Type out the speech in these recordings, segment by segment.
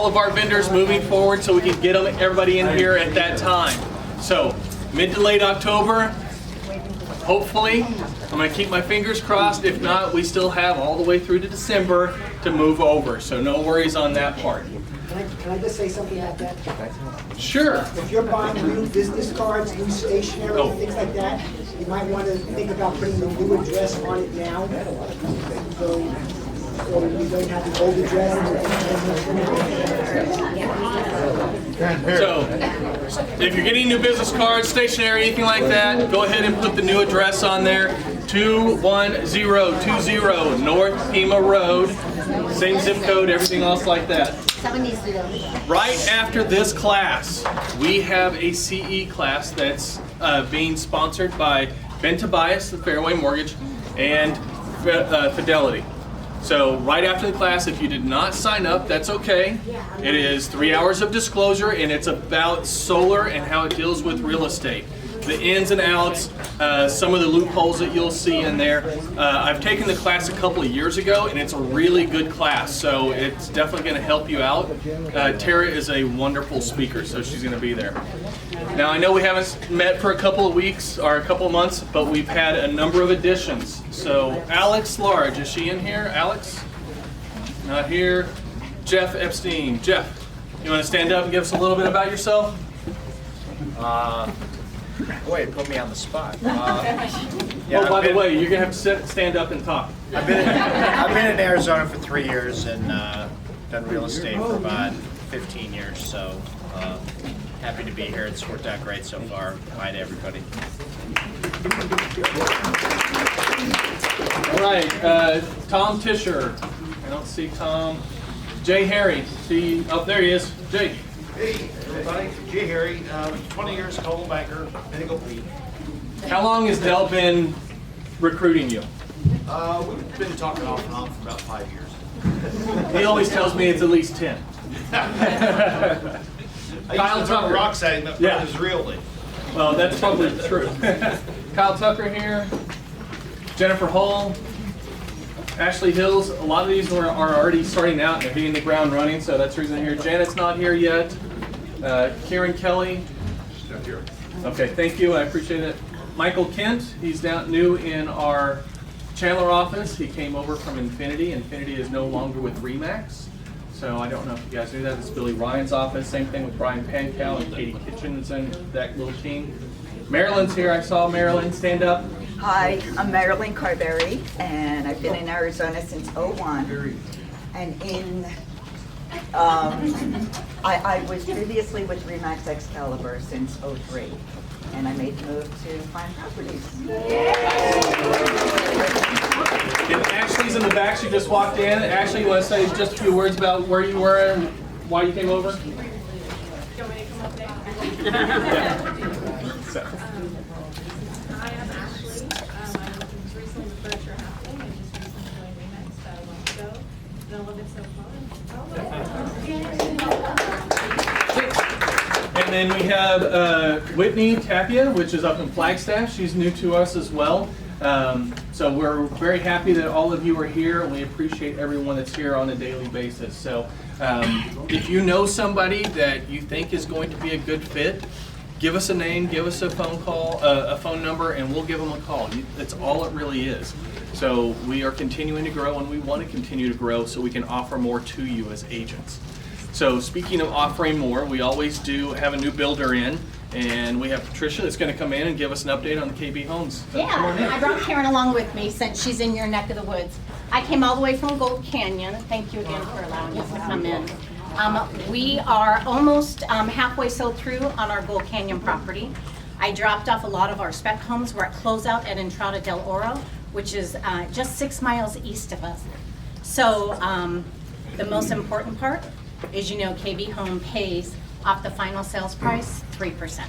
all of our vendors moving forward so we can get everybody in here at that time. So mid to late October, hopefully. I'm going to keep my fingers crossed. If not, we still have all the way through to December to move over. So no worries on that part. Can I just say something about that? Sure. If you're buying new business cards, new stationery, and things like that, you might want to think about putting the new address on it now. So you don't have the old address. So if you're getting new business cards, stationery, anything like that, go ahead and put the new address on there. 21020 North Pima Road. Same zip code, everything else like that. Right after this class, we have a CE class that's being sponsored by Ben Tobias, the Fairway Mortgage, and Fidelity. So right after the class, if you did not sign up, that's okay. It is 3 hours of disclosure, and it's about solar and how it deals with real estate. The ins and outs, some of the loopholes that you'll see in there. I've taken the class a couple of years ago, and it's a really good class, so it's definitely going to help you out. Tara is a wonderful speaker, so she's going to be there. Now, I know we haven't met for a couple of weeks or a couple of months, but we've had a number of additions. So Alex Large, is she in here? Alex? Not here. Jeff Epstein. Jeff, you want to stand up and give us a little bit about yourself? Boy, it put me on the spot. Yeah, by the way, you're going to have to stand up and talk. I've been in Arizona for 3 years and done real estate for about 15 years, so happy to be here. It's worked out great so far. Bye to everybody. All right, Tom Tischer. I don't see Tom. Jay Harry. See, oh, there he is. Jay. Hey, everybody. Jay Harry, 20 years coal banker, Bendigo Pete. How long has Dell been recruiting you? We've been talking off and on for about 5 years. He always tells me it's at least 10. Kyle Tucker rocks at him, but Yeah. his real name. Well, that's probably true. Kyle Tucker here. Jennifer Hull. Ashley Hills. A lot of these are already starting out and they're hitting the ground running, so that's the reason they're here. Janet's not here yet. Kieran Kelly. Not here. Okay, thank you. I appreciate it. Michael Kent. He's down new in our Chandler office. He came over from Infinity. Infinity is no longer with Remax. So I don't know if you guys knew that. It's Billy Ryan's office. Same thing with Brian Pankow and Katie Kitchens and that little team. Marilyn's here. I saw Marilyn stand up. Hi, I'm Marilyn Carberry, and I've been in Arizona since '01. And I was previously with Remax Excalibur since '03, and I made the move to Fine Properties. And Ashley's in the back. She just walked in. Ashley, you want to say just a few words about where you were and why you came over? Do you want me to come up there? Yeah. So. Hi, I'm Ashley. I was recently with Berkshire Hathaway. I just recently joined Remax about a month ago. And I love it so far. And then we have Whitney Tapia, which is up in Flagstaff. She's new to us as well. So we're very happy that all of you are here, and we appreciate everyone that's here on a daily basis. So if you know somebody that you think is going to be a good fit, give us a name, give us a phone call, a phone number, and we'll give them a call. That's all it really is. So we are continuing to grow, and we want to continue to grow so we can offer more to you as agents. So speaking of offering more, we always do have a new builder in, and we have Patricia that's going to come in and give us an update on the KB Homes. Yeah, I brought Karen along with me since she's in your neck of the woods. I came all the way from Gold Canyon. Thank you again for allowing us to come in. We are almost halfway sold through on our Gold Canyon property. I dropped off a lot of our spec homes. We're at closeout at Entrada del Oro, which is just 6 miles east of us. So the most important part is, you know, KB Home pays off the final sales price 3%.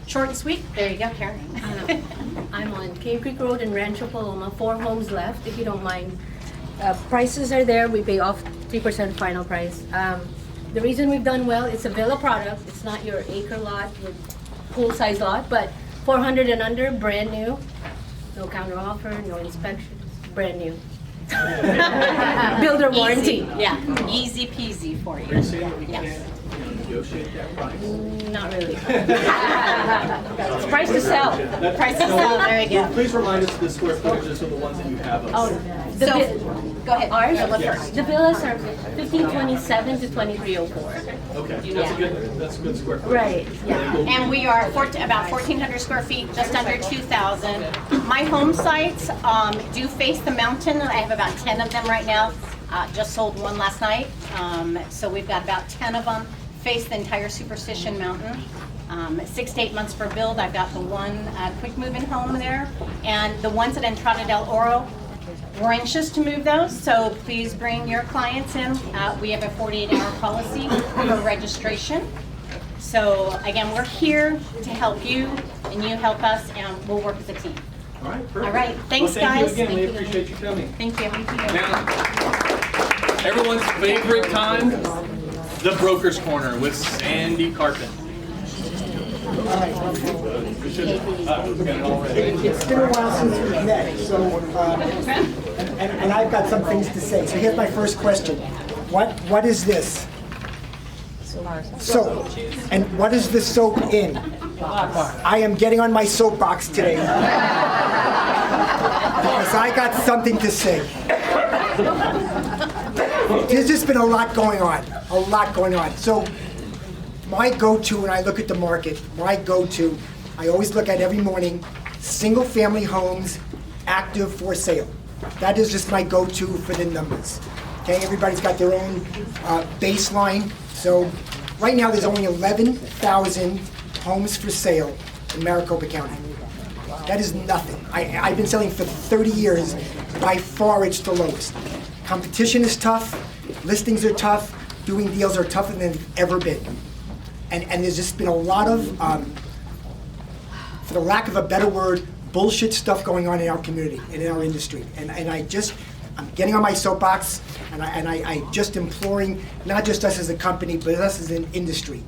Short and sweet. There you go, Karen. I'm on Cave Creek Road in Rancho Paloma. 4 homes left, if you don't mind. Prices are there. We pay off 3% final price. The reason we've done well, it's a villa product. It's not your acre lot with pool-size lot, but 400 and under, brand new. No counter offer, no inspections, brand new. Builder warranty. Easy, yeah, easy peasy for you. Are you saying that we Yes. can't negotiate that price? Not really. It's price to sell. Price to sell, there you go. Please remind us of the square footages of the ones that you have. Oh, the So, vi- go ahead. ours? Go first. The villas are 1527 to 2304. Okay, that's a good square footage. Right, yeah. And we are about 1,400 square feet, just under 2,000. My home sites do face the mountain. I have about 10 of them right now. Just sold one last night. So we've got about 10 of them face the entire Superstition Mountain. 6 to 8 months for build. I've got the one quick moving home there. And the ones at Entrada del Oro, we're anxious to move those, so please bring your clients in. We have a 48-hour policy for registration. So again, we're here to help you, and you help us, and we'll work as a team. All right, perfect. All right, thanks, Well, thank guys. you again, we Thank you. appreciate you coming. Thank you. Now, everyone's favorite time, the Broker's Corner with Sandy Carpin. It's been a while since we've met, so, and I've got some things to say. So here's my first question. What is this? Soap. And what is the soap in? I am getting on my soapbox today. Because I got something to say. There's just been a lot going on. So my go-to when I look at the market, I always look at every morning, single-family homes active for sale. That is just my go-to for the numbers. Okay, everybody's got their own baseline. So right now there's only 11,000 homes for sale in Maricopa County. That is nothing. I've been selling for 30 years. By far, it's the lowest. Competition is tough. Listings are tough. Doing deals are tougher than they've ever been. And there's just been a lot of, for the lack of a better word, bullshit stuff going on in our community and in our industry. And I'm getting on my soapbox, and I just imploring, not just us as a company, but us as an industry.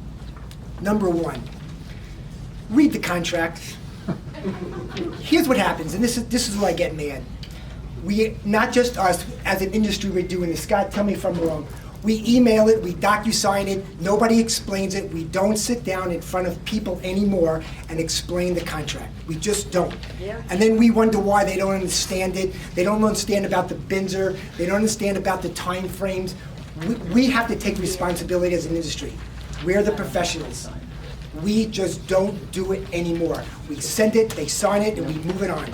Number one, read the contract. Here's what happens, and this is where I get mad. We, not just us, as an industry, we're doing this. Scott, tell me if I'm wrong. We email it, we DocuSign it, nobody explains it. We don't sit down in front of people anymore and explain the contract. We just don't. Yeah. And then we wonder why they don't understand it. They don't understand about the Binzer. They don't understand about the time frames. We have to take responsibility as an industry. We're the professionals. We just don't do it anymore. We send it, they sign it, and we move it on.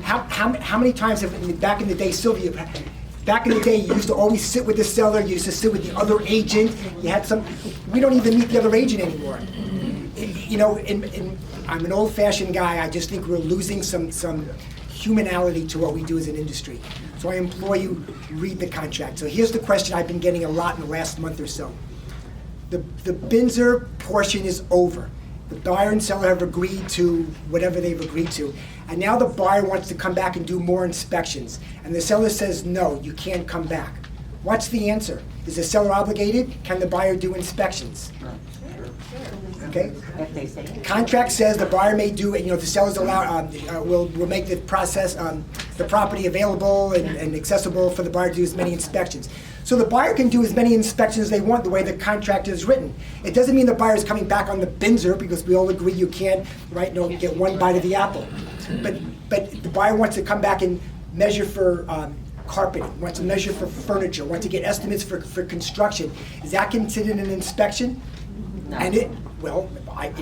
How many times have, back in the day, Sylvia, back in the day, you used to always sit with the seller, you used to sit with the other agent, you had some, we don't even meet the other agent anymore. You know, I'm an old-fashioned guy, I just think we're losing some humanality to what we do as an industry. So I implore you, read the contract. So here's the question I've been getting a lot in the last month or so. The Binzer portion is over. The buyer and seller have agreed to whatever they've agreed to. And now the buyer wants to come back and do more inspections. And the seller says, no, you can't come back. What's the answer? Is the seller obligated? Can the buyer do inspections? Okay? The contract says the buyer may do it, you know, the seller's allowed, will make the process, the property available and accessible for the buyer to do as many inspections. So the buyer can do as many inspections as they want the way the contract is written. It doesn't mean the buyer's coming back on the Binzer, because we all agree you can't, right, no, get one bite of the apple. But the buyer wants to come back and measure for carpeting, wants to measure for furniture, wants to get estimates for construction. Is that considered an inspection? No. And it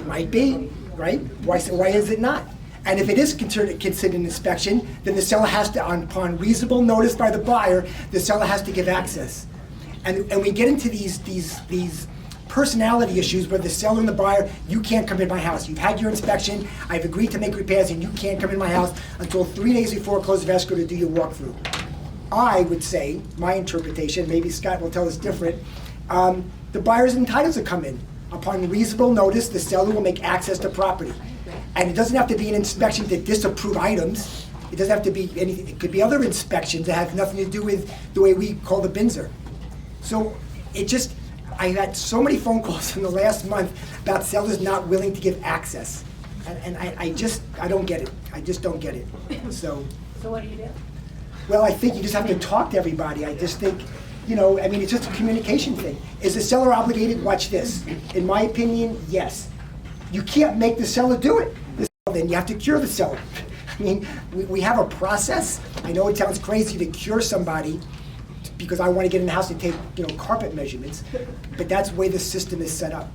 might be, right? Why is it not? And if it is considered an inspection, then the seller has to, upon reasonable notice by the buyer, the seller has to give access. And we get into these personality issues where the seller and the buyer, you can't come in my house. You've had your inspection, I've agreed to make repairs, and you can't come in my house until 3 days before close of escrow to do your walkthrough. I would say, my interpretation, maybe Scott will tell us different, the buyer is entitled to come in. Upon reasonable notice, the seller will make access to property. And it doesn't have to be an inspection to disapprove items. It doesn't have to be anything. It could be other inspections that have nothing to do with the way we call the Binzer. So I had so many phone calls in the last month about sellers not willing to give access. And I don't get it. I just don't get it. So what do you do? Well, I think you just have to talk to everybody. I just think, you know, I mean, it's just a communication thing. Is the seller obligated? Watch this. In my opinion, yes. You can't make the seller do it. Then you have to cure the seller. I mean, we have a process. I know it sounds crazy to cure somebody because I want to get in the house and take, you know, carpet measurements, but that's the way the system is set up.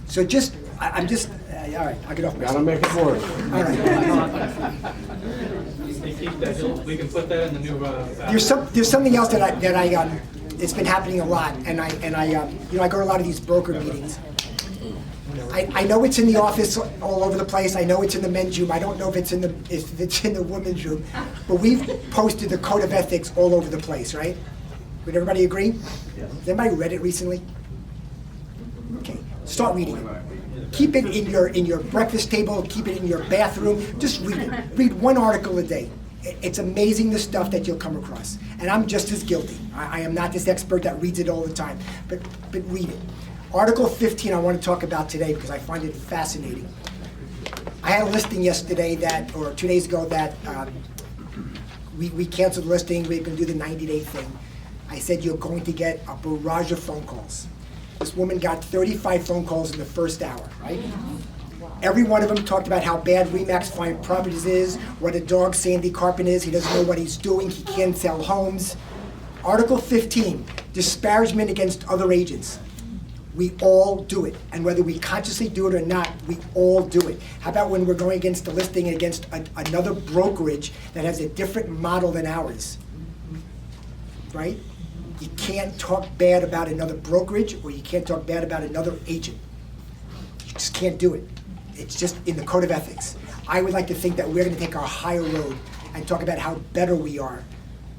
So just, I'm just, all right, I'll get off my. Gotta make it work. All right. We can put that in the new. There's something else that I it's been happening a lot, and I you know, I go to a lot of these broker meetings. I know it's in the office all over the place. I know it's in the men's room. I don't know if it's in the women's room, but we've posted the code of ethics all over the place, right? Would everybody agree? Yes. Has anybody read it recently? Okay, start reading it. Keep it in your breakfast table. Keep it in your bathroom. Just read it. Read one article a day. It's amazing the stuff that you'll come across, and I'm just as guilty. I am not this expert that reads it all the time, but read it. Article 15 I want to talk about today because I find it fascinating. I had a listing yesterday or 2 days ago that we canceled the listing. We're going to do the 90-day thing. I said you're going to get a barrage of phone calls. This woman got 35 phone calls in the first hour, right? Every one of them talked about how bad RE/MAX Fine Properties is, what a dog Sandy Carpenter is. He doesn't know what he's doing. He can't sell homes. Article 15, disparagement against other agents. We all do it, and whether we consciously do it or not, we all do it. How about when we're going against the listing against another brokerage that has a different model than ours, right? You can't talk bad about another brokerage, or you can't talk bad about another agent. You just can't do it. It's just in the code of ethics. I would like to think that we're going to take our higher road and talk about how better we are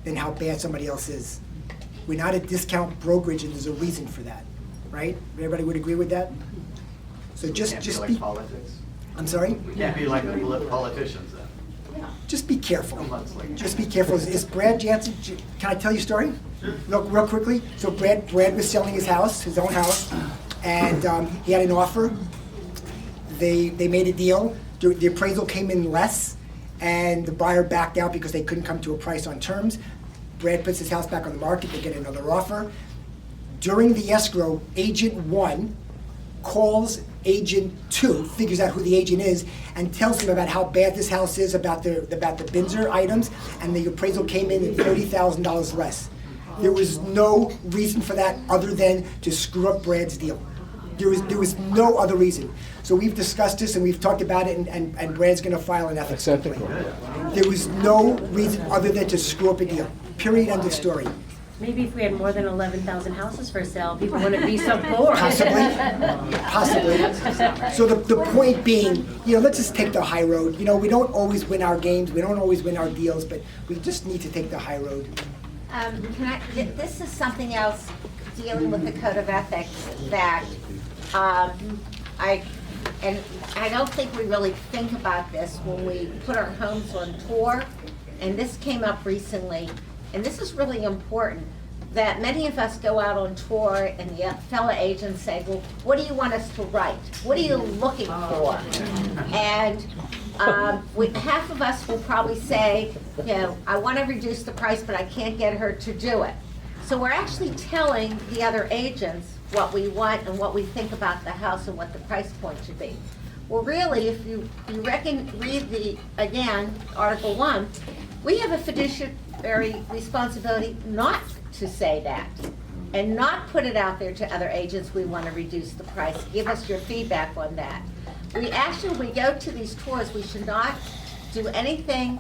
than how bad somebody else is. We're not a discount brokerage, and there's a reason for that. Right? Everybody would agree with that? So just be like politics. I'm sorry? We can't be like politicians then. Just be careful. Just be careful. Is Brad Jansen, can I tell you a story? Real quickly. So Brad was selling his own house, and he had an offer. They made a deal. The appraisal came in less, and the buyer backed out because they couldn't come to a price on terms. Brad puts his house back on the market. They get another offer. During the escrow, agent 1 calls agent 2, figures out who the agent is, and tells him about how bad this house is, about the Binzer items, and the appraisal came in at $30,000 less. There was no reason for that other than to screw up Brad's deal. There was no other reason. So we've discussed this and we've talked about it, and Brad's going to file an ethics complaint. There was no reason other than to screw up a deal. Period. End of story. Maybe if we had more than 11,000 houses for sale, people wouldn't be so poor. Possibly. So the point being, you know, let's just take the high road. You know, we don't always win our games, we don't always win our deals, but we just need to take the high road. This is something else dealing with the code of ethics that I don't think we really think about this when we put our homes on tour, and this came up recently. And this is really important, that many of us go out on tour and the fellow agents say, well, what do you want us to write? What are you looking for? And half of us will probably say, you know, I want to reduce the price, but I can't get her to do it. So we're actually telling the other agents what we want and what we think about the house and what the price point should be. Well, really, if you read again, Article 1, we have a fiduciary responsibility not to say that and not put it out there to other agents. We want to reduce the price. Give us your feedback on that. We go to these tours, we should not do anything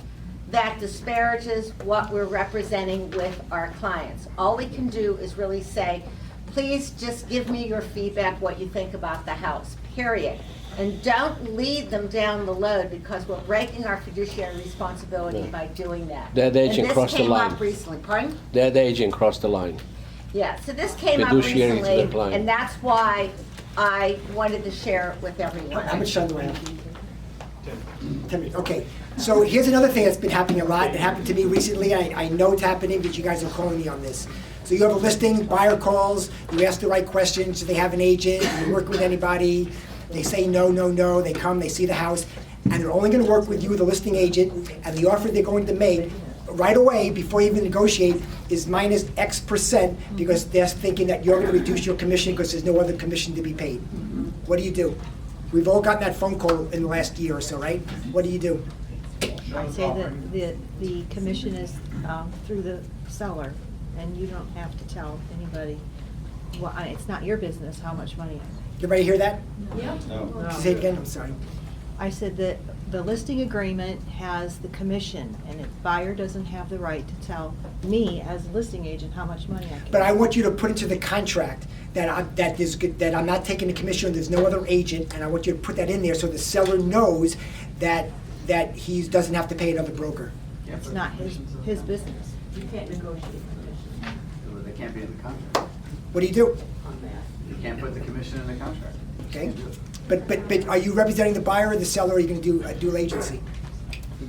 that disparages what we're representing with our clients. All we can do is really say, please just give me your feedback, what you think about the house, period. And don't lead them down the road because we're breaking our fiduciary responsibility by doing that. That agent crossed the line. And this came up recently. Pardon? That agent crossed the line. Yeah, so this came up Fiduciary to the recently, client. and that's why I wanted to share it with everyone. How much time do I have? 10 minutes. Okay, so here's another thing that's been happening a lot. It happened to me recently. I know it's happening because you guys are calling me on this. So you have a listing, buyer calls, you ask the right questions, do they have an agent, do you work with anybody? They say no, no, no, they come, they see the house, and they're only gonna work with you, the listing agent, and the offer they're going to make right away, before you even negotiate, is minus X percent, because they're thinking that you're gonna reduce your commission because there's no other commission to be paid. What do you do? We've all gotten that phone call in the last year or so, right? What do you do? I say that the commission is through the seller, and you don't have to tell anybody, well, it's not your business how much money. Everybody hear that? Yeah. No. Say it again, I'm sorry. I said that the listing agreement has the commission, and the buyer doesn't have the right to tell me as a listing agent how much money I can. But I want you to put into the contract that I'm not taking a commission, there's no other agent, and I want you to put that in there so the seller knows that he doesn't have to pay another broker. It's not his business. You can't negotiate commission. They can't be in the contract. What do? You can't put the commission in the contract. Okay, but are you representing the buyer or the seller, or are you gonna do a dual agency?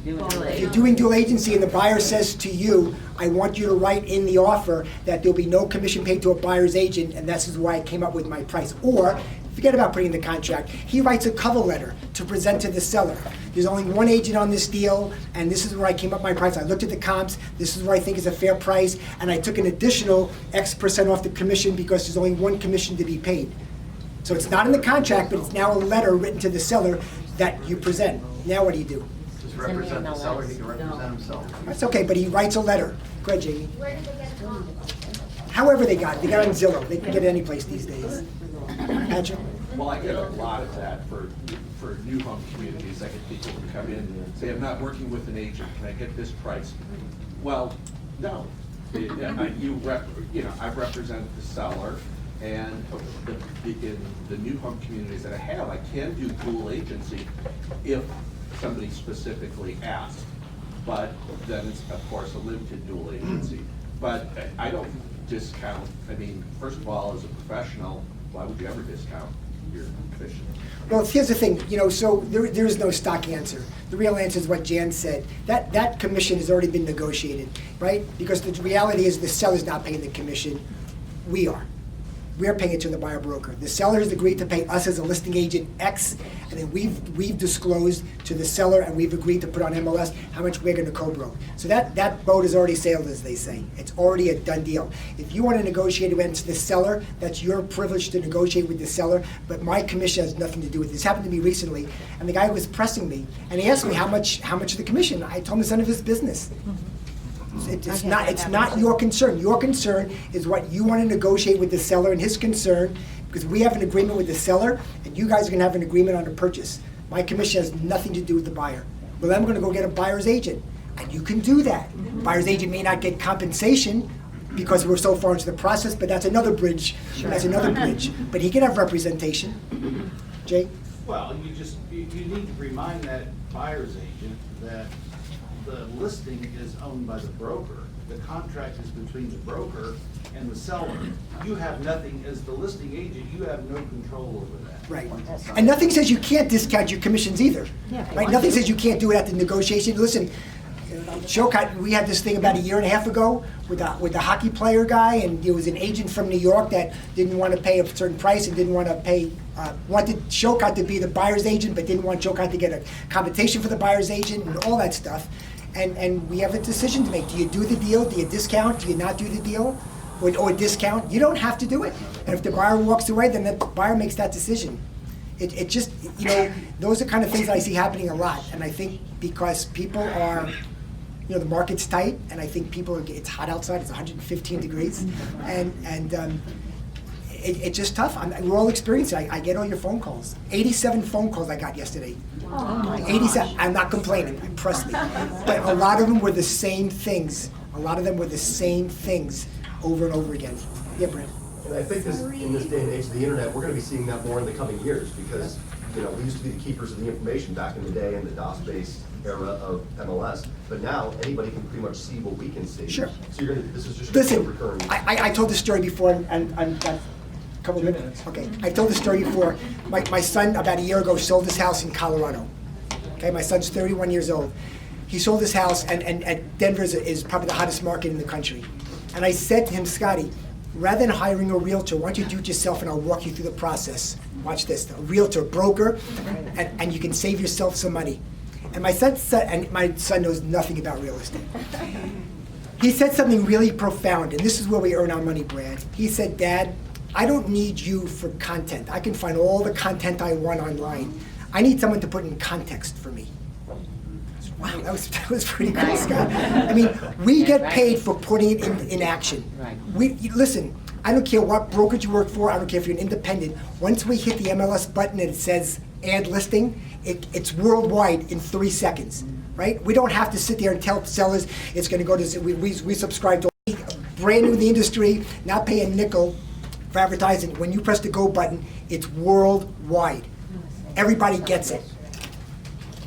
If you're doing dual agency and the buyer says to you, I want you to write in the offer that there'll be no commission paid to a buyer's agent, and this is why I came up with my price. Or, forget about putting in the contract, he writes a cover letter to present to the seller. There's only one agent on this deal, and this is where I came up with my price. I looked at the comps, this is where I think is a fair price, and I took an additional X percent off the commission because there's only one commission to be paid. So it's not in the contract, but it's now a letter written to the seller that you present. Now what do you do? Just represent the seller, he can represent himself. That's okay, but he writes a letter. Go ahead, Jamie. However they got it. They got it on Zillow. They can get it any place these days. Patrick? Well, I get a lot of that for new home communities. I get people to come in and say, I'm not working with an agent, can I get this price? Well, no. I've represented the seller, and in the new home communities that I have, I can do dual agency if somebody specifically asks. But then it's, of course, a limited dual agency. But I don't discount, first of all, as a professional, why would you ever discount your commission? Well, here's the thing, so there is no stock answer. The real answer is what Jan said. That commission has already been negotiated, right? Because the reality is the seller's not paying the commission, we are. We're paying it to the buyer broker. The seller has agreed to pay us as a listing agent X, and then we've disclosed to the seller, and we've agreed to put on MLS how much we're gonna co-broke. So that boat has already sailed, as they say. It's already a done deal. If you wanna negotiate against the seller, that's your privilege to negotiate with the seller, but my commission has nothing to do with it. This happened to me recently, and the guy was pressing me, and he asked me how much of the commission. I told him it's none of his business. It's not your concern. Your concern is what you want to negotiate with the seller, and his concern, because we have an agreement with the seller, and you guys are going to have an agreement on the purchase. My commission has nothing to do with the buyer. Well, I'm going to go get a buyer's agent, and you can do that. Buyer's agent may not get compensation because we're so far into the process, but that's another bridge. Sure. That's another bridge. But he can have representation. Jay? Well, you need to remind that buyer's agent that the listing is owned by the broker. The contract is between the broker and the seller. You have nothing, as the listing agent, you have no control over that. Right. And nothing says you can't discount your commissions either. Yeah. Right? Nothing says you can't do it at the negotiation. Listen, Showcut, we had this thing about a year and a half ago with the hockey player guy, and there was an agent from New York that didn't want to pay a certain price and didn't want to pay, wanted Showcut to be the buyer's agent, but didn't want Showcut to get a compensation for the buyer's agent and all that stuff. And we have a decision to make. Do you do the deal? Do you discount? Do you not do the deal? Or discount? You don't have to do it. And if the buyer walks away, then the buyer makes that decision. It just, those are kind of things that I see happening a lot. And I think because people are, the market's tight, and I think it's hot outside, it's 115 degrees. And it's just tough. We're all experiencing it. I get all your phone calls. 87 phone calls I got yesterday. Oh, 87. I'm not complaining, trust me. But a lot of them were the same things. Over and over again. Yeah, Brent. And I think in this day and age of the internet, we're going to be seeing that more in the coming years, because we used to be the keepers of the information back in the day in the DOS-based era of MLS. But now anybody can pretty much see what we can see. Sure. So this is just Listen, recurring. I told this story before, and I'm a couple minutes. Okay, I told this story before. My son about a year ago sold his house in Colorado. Okay, my son's 31 years old. He sold his house, and Denver is probably the hottest market in the country. And I said to him, Scotty, rather than hiring a realtor, why don't you do it yourself and I'll walk you through the process. Watch this, a realtor, broker, and you can save yourself some money. And my son knows nothing about real estate. He said something really profound, and this is where we earn our money, Brad. He said, Dad, I don't need you for content. I can find all the content I want online. I need someone to put in context for me. Wow, that was pretty cool, Scott. I mean, we get paid for putting it in action. Listen, I don't care what brokerage you work for, I don't care if you're an independent. Once we hit the MLS button and it says add listing, it's worldwide in 3 seconds, right? We don't have to sit there and tell sellers it's going to go to, we subscribe to brand new in the industry, not pay a nickel for advertising. When you press the go button, it's worldwide. Everybody gets it.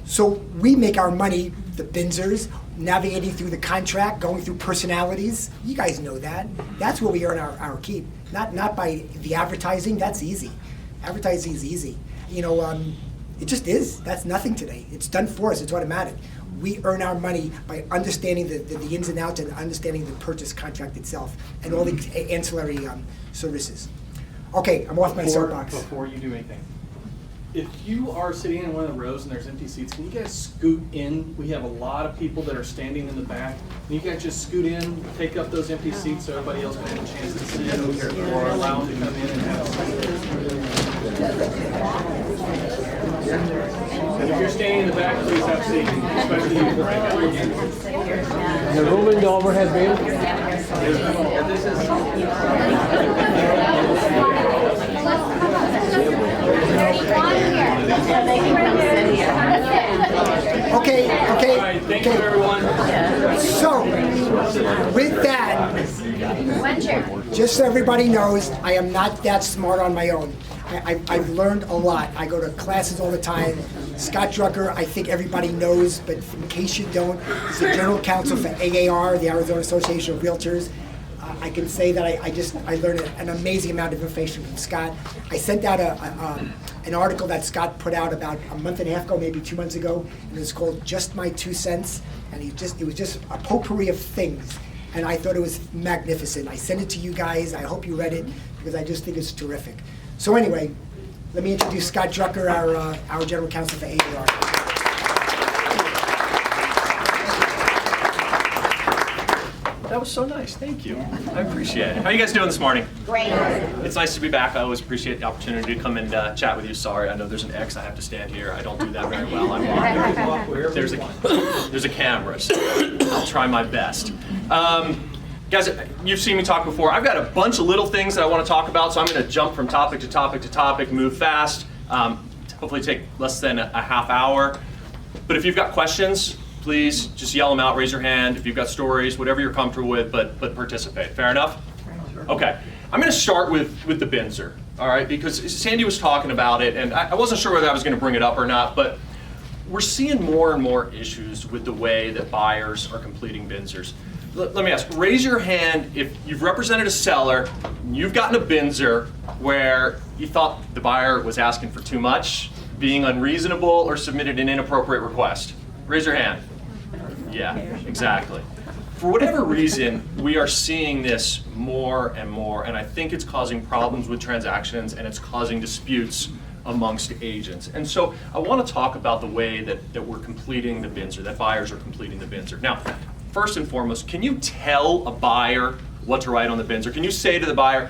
So we make our money, the Binzers, navigating through the contract, going through personalities. You guys know that. That's where we earn our keep. Not by the advertising, that's easy. Advertising is easy. You know, it just is. That's nothing today. It's done for us, it's automatic. We earn our money by understanding the ins and outs and understanding the purchase contract itself and all the ancillary services. Okay, I'm off my soapbox. Before you do anything, if you are sitting in one of the rows and there's empty seats, can you guys scoot in? We have a lot of people that are standing in the back. Can you guys just scoot in, take up those empty seats so everybody else can have a chance to sit, or allow them to come in and have a seat? And if you're standing in the back, please have a seat, especially you, Frank. The room in the overhead bin? Okay. Thank you, everyone. So, with that, just so everybody knows, I am not that smart on my own. I've learned a lot. I go to classes all the time. Scott Druker, I think everybody knows, but in case you don't, he's the general counsel for AAR, the Arizona Association of Realtors. I can say that I learned an amazing amount of information from Scott. I sent out an article that Scott put out about a month and a half ago, maybe 2 months ago, and it was called Just My 2 Cents, and it was just a potpourri of things, and I thought it was magnificent. I sent it to you guys. I hope you read it, because I just think it's terrific. So anyway, let me introduce Scott Drucker, our general counsel for AAR. That was so nice, thank you. I appreciate it. How are you guys doing this morning? Great. It's nice to be back. I always appreciate the opportunity to come and chat with you. Sorry, I know there's an X, I have to stand here. I don't do that very well. There's a camera, so I'll try my best. Guys, you've seen me talk before. I've got a bunch of little things that I want to talk about, so I'm going to jump from topic to topic to topic, move fast, hopefully take less than a half hour. But if you've got questions, please just yell them out, raise your hand. If you've got stories, whatever you're comfortable with, but participate. Fair enough? Okay. I'm going to start with the Binzer, all right? Because Sandy was talking about it, and I wasn't sure whether I was going to bring it up or not, but we're seeing more and more issues with the way that buyers are completing Binzers. Let me ask, raise your hand if you've represented a seller, you've gotten a Binzer where you thought the buyer was asking for too much, being unreasonable, or submitted an inappropriate request. Raise your hand. Yeah, exactly. For whatever reason, we are seeing this more and more, and I think it's causing problems with transactions and it's causing disputes amongst agents. And so I want to talk about the way that we're completing the Binzer, that buyers are completing the Binzer. Now, first and foremost, can you tell a buyer what to write on the Binzer? Can you say to the buyer,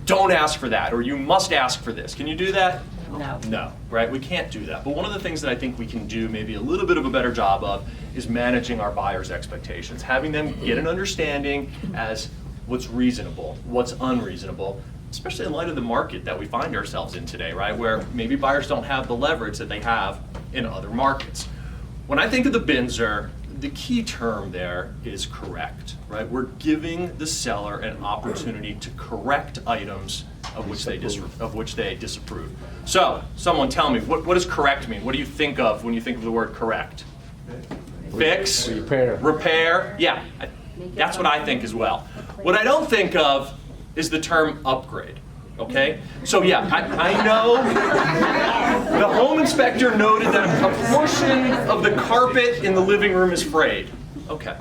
don't ask for that, or you must ask for this? Can you do that? No. No, right? We can't do that. But one of the things that I think we can do maybe a little bit of a better job of is managing our buyers' expectations, having them get an understanding as what's reasonable, what's unreasonable, especially in light of the market that we find ourselves in today, right? Where maybe buyers don't have the leverage that they have in other markets. When I think of the Binzer, the key term there is correct, right? We're giving the seller an opportunity to correct items of which they disapprove. So, someone tell me, what does correct mean? What do you think of when you think of the word correct? Fix? Repair? Yeah, that's what I think as well. What I don't think of is the term upgrade. Okay? So yeah, I know the home inspector noted that a portion of the carpet in the living room is frayed. Okay.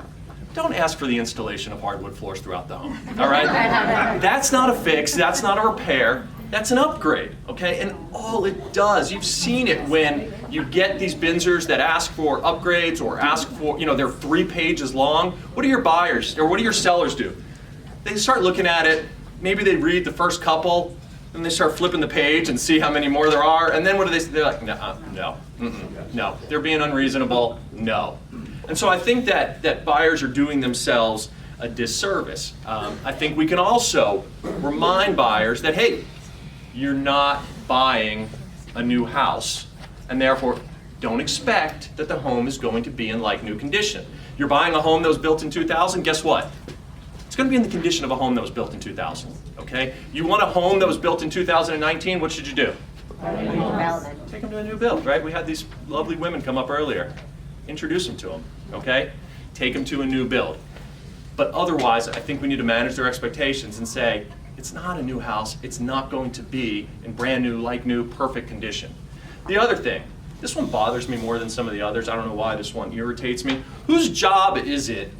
Don't ask for the installation of hardwood floors throughout the home. All right? That's not a fix, that's not a repair. That's an upgrade, okay? And all it does, you've seen it when you get these Binzers that ask for upgrades or ask for, they're 3 pages long. What do your buyers or what do your sellers do? They start looking at it, maybe they read the first couple, and they start flipping the page and see how many more there are, and then what do they say? They're like, no, they're being unreasonable, no. And so I think that buyers are doing themselves a disservice. I think we can also remind buyers that, hey, you're not buying a new house, and therefore don't expect that the home is going to be in like new condition. You're buying a home that was built in 2000, guess what? It's going to be in the condition of a home that was built in 2000, okay? You want a home that was built in 2019, what should you do? Take them to a new build, right? We had these lovely women come up earlier. Introduce them to them, okay? Take them to a new build. But otherwise, I think we need to manage their expectations and say, it's not a new house, it's not going to be in brand new, like new, perfect condition. The other thing, this one bothers me more than some of the others. I don't know why this one irritates me. Whose job is it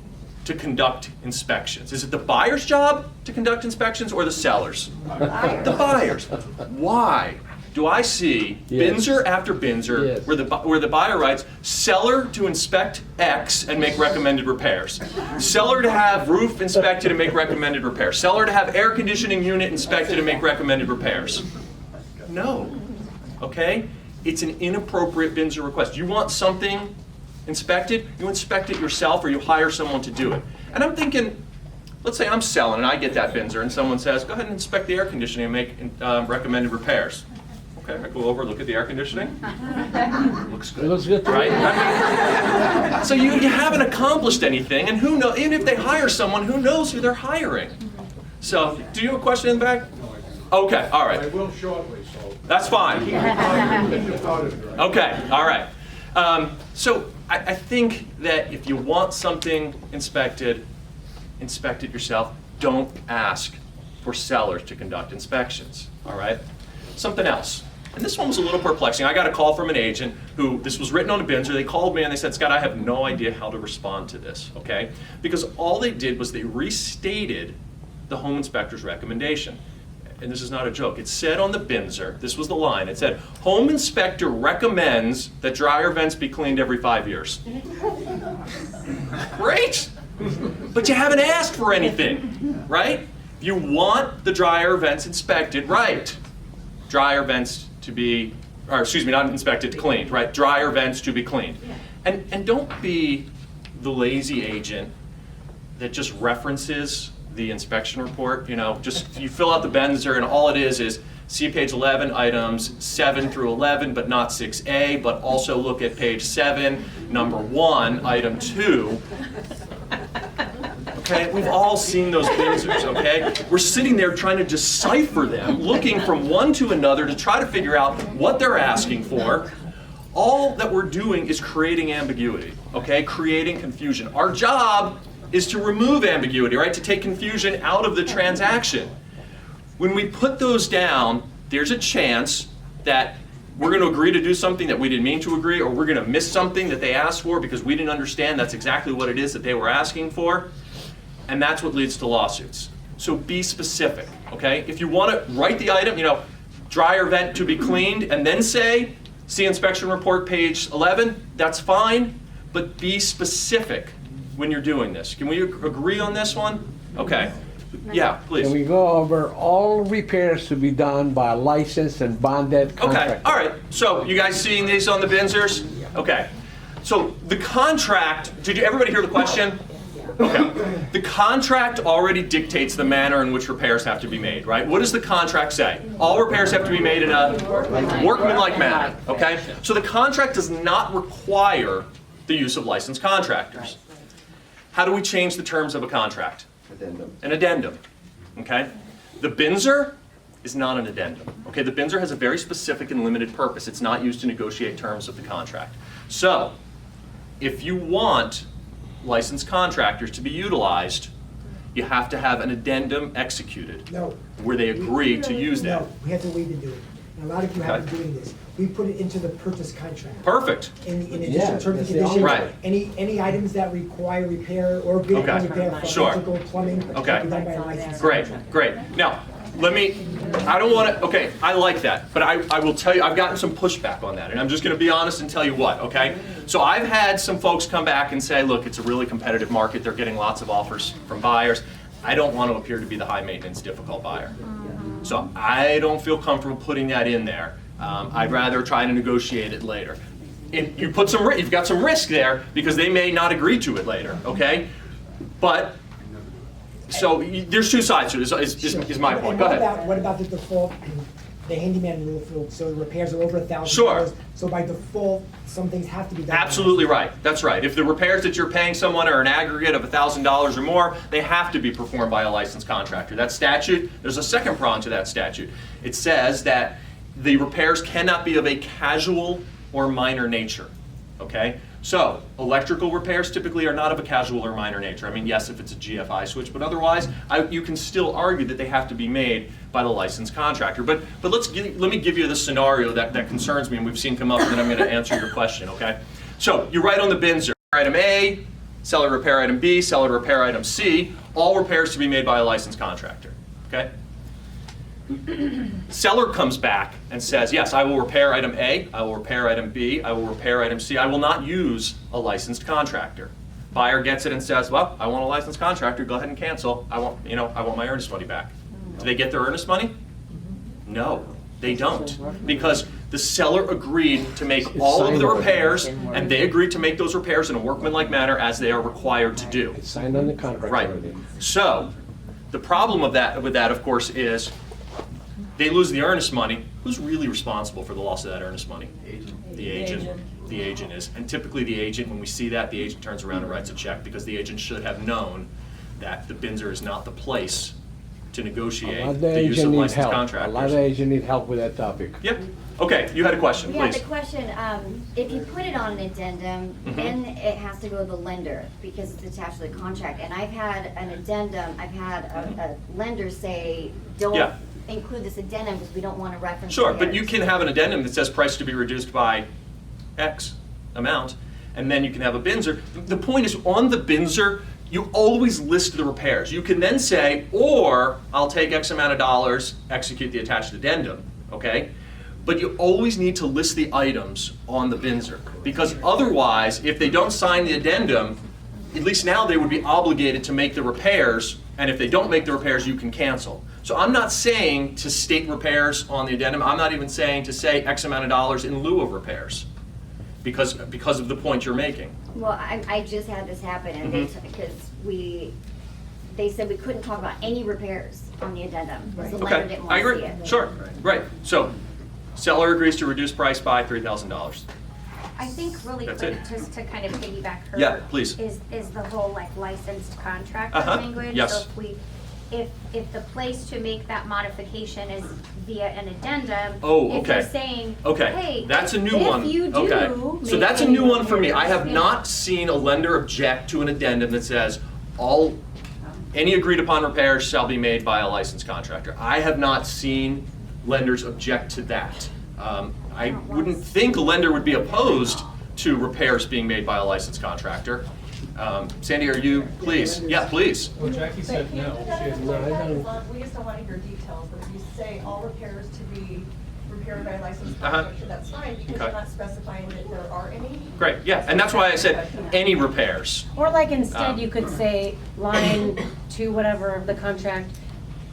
to conduct inspections? Is it the buyer's job to conduct inspections or the seller's? The buyer's. Why do I see Binzer after Binzer where the buyer writes, seller to inspect X and make recommended repairs. Seller to have roof inspected and make recommended repairs. Seller to have air conditioning unit inspected and make recommended repairs. No, okay? It's an inappropriate Binzer request. You want something inspected, you inspect it yourself or you hire someone to do it. And I'm thinking, let's say I'm selling and I get that Binzer and someone says, go ahead and inspect the air conditioning and make recommended repairs. Okay, I go over, look at the air conditioning. Looks good. It looks good. Right? I mean, so you haven't accomplished anything, and who knows, even if they hire someone, who knows who they're hiring? So, do you have a question in the back? Okay, all right. I will shortly, so. That's fine. Okay, all right. So, I think that if you want something inspected, inspect it yourself. Don't ask for sellers to conduct inspections, all right? Something else. And this one was a little perplexing. I got a call from an agent who, this was written on a Binzer. They called me and they said, Scott, I have no idea how to respond to this, okay? Because all they did was they restated the home inspector's recommendation. And this is not a joke. It said on the Binzer, this was the line, it said, home inspector recommends that dryer vents be cleaned every 5 years. Great! But you haven't asked for anything, right? You want the dryer vents inspected, right? Dryer vents to be, or excuse me, not inspected, cleaned, right? Dryer vents to be cleaned. And don't be the lazy agent that just references the inspection report. Just you fill out the Binzer and all it is see page 11, items 7 through 11, but not 6A, but also look at page 7, number 1, item 2. Okay, we've all seen those Binzers, okay? We're sitting there trying to decipher them, looking from one to another to try to figure out what they're asking for. All that we're doing is creating ambiguity, okay? Creating confusion. Our job is to remove ambiguity, right? To take confusion out of the transaction. When we put those down, there's a chance that we're going to agree to do something that we didn't mean to agree, or we're going to miss something that they asked for because we didn't understand that's exactly what it is that they were asking for. And that's what leads to lawsuits. So be specific, okay? If you want to write the item, dryer vent to be cleaned, and then say, see inspection report page 11, that's fine, but be specific when you're doing this. Can we agree on this one? Okay. Yeah, please. Can we go over all repairs to be done by a licensed and bonded contractor? Okay, all right. So you guys seeing these on the Binzers? Okay. So the contract, did everybody hear the question? Okay. The contract already dictates the manner in which repairs have to be made, right? What does the contract say? All repairs have to be made in a workmanlike manner, okay? So the contract does not require the use of licensed contractors. How do we change the terms of a contract? Addendum. An addendum, okay? The Binzer is not an addendum, okay? The Binzer has a very specific and limited purpose. It's not used to negotiate terms of the contract. So, if you want licensed contractors to be utilized, you have to have an addendum executed where they agree to use that. No, we have to wait to do it. And a lot of you have been doing this. We put it into the purchase contract. Perfect. In addition, terms and conditions, right. Any items that require repair or get repair from electrical, plumbing, can be done by a licensed contractor. Great. Now, I don't want to, okay, I like that, but I will tell you, I've gotten some pushback on that, and I'm just going to be honest and tell you what, okay? So I've had some folks come back and say, look, it's a really competitive market, they're getting lots of offers from buyers. I don't want to appear to be the high maintenance, difficult buyer. So I don't feel comfortable putting that in there. I'd rather try to negotiate it later. And you've got some risk there because they may not agree to it later, okay? But, so there's two sides to it, is my point. Go ahead. What about the default, the handyman rule, so the repairs are over $1,000? Sure. So by default, some things have to be done. Absolutely right. That's right. If the repairs that you're paying someone are an aggregate of $1,000 or more, they have to be performed by a licensed contractor. That statute, there's a second prong to that statute. It says that the repairs cannot be of a casual or minor nature. Okay? So, electrical repairs typically are not of a casual or minor nature. I mean, yes, if it's a GFI switch, but otherwise, you can still argue that they have to be made by the licensed contractor. But let me give you the scenario that concerns me and we've seen come up, and then I'm going to answer your question, okay? So, you write on the bins, item A, seller repair item B, seller repair item C, all repairs to be made by a licensed contractor, okay? Seller comes back and says, yes, I will repair item A, I will repair item B, I will repair item C. I will not use a licensed contractor. Buyer gets it and says, well, I want a licensed contractor, go ahead and cancel. I want my earnest money back. Do they get their earnest money? No, they don't. Because the seller agreed to make all of the repairs, and they agreed to make those repairs in a workmanlike manner as they are required to do. It's signed on the contract. Right. So, the problem with that, of course, is they lose the earnest money. Who's really responsible for the loss of that earnest money? The agent. The agent is. And typically the agent, when we see that, the agent turns around and writes a check because the agent should have known that the Binzer is not the place to negotiate the use of licensed contractors. A lot of agents need help with that topic. Yep. Okay, you had a question, Yeah, please. the question, if you put it on an addendum, then it has to go to the lender because it's attached to the contract. And I've had an addendum, I've had a lender say, don't include this addendum because we don't want to reference Sure, repairs. but you can have an addendum that says price to be reduced by X amount, and then you can have a Binzer. The point is, on the Binzer, you always list the repairs. You can then say, or I'll take X amount of dollars, execute the attached addendum, okay? But you always need to list the items on the Binzer, because otherwise, if they don't sign the addendum, at least now they would be obligated to make the repairs, and if they don't make the repairs, you can cancel. So I'm not saying to state repairs on the addendum. I'm not even saying to say X amount of dollars in lieu of repairs, because of the point you're making. Well, I just had this happen, and they said we couldn't talk about any repairs on the addendum, because the lender didn't I want to agree. see it. Sure, right. So, seller agrees to reduce price by $3,000. I think really That's quick, it. just to kind of piggyback her. Yeah, please. Is the whole like licensed contractor language. Yes. So if the place to make that modification is via an addendum. Oh, okay. If you're saying, Okay, hey, that's a new if one. you do Okay, so make that's a any new one for me. I have repairs, not seen a lender object to an addendum that says any agreed upon repairs shall be made by a licensed contractor. I have not seen lenders object to that. I wouldn't think a lender would be opposed to repairs being made by a licensed contractor. Sandy, are you, please? Yeah, please. Well, Jackie said no. We just don't want to hear details, but if you say all repairs to be repaired by a licensed Uh-huh. contractor, that's fine, because Okay. you're not specifying that there are any. Great, yeah, and that's why I said any repairs. Or like instead, you could say line 2, whatever, of the contract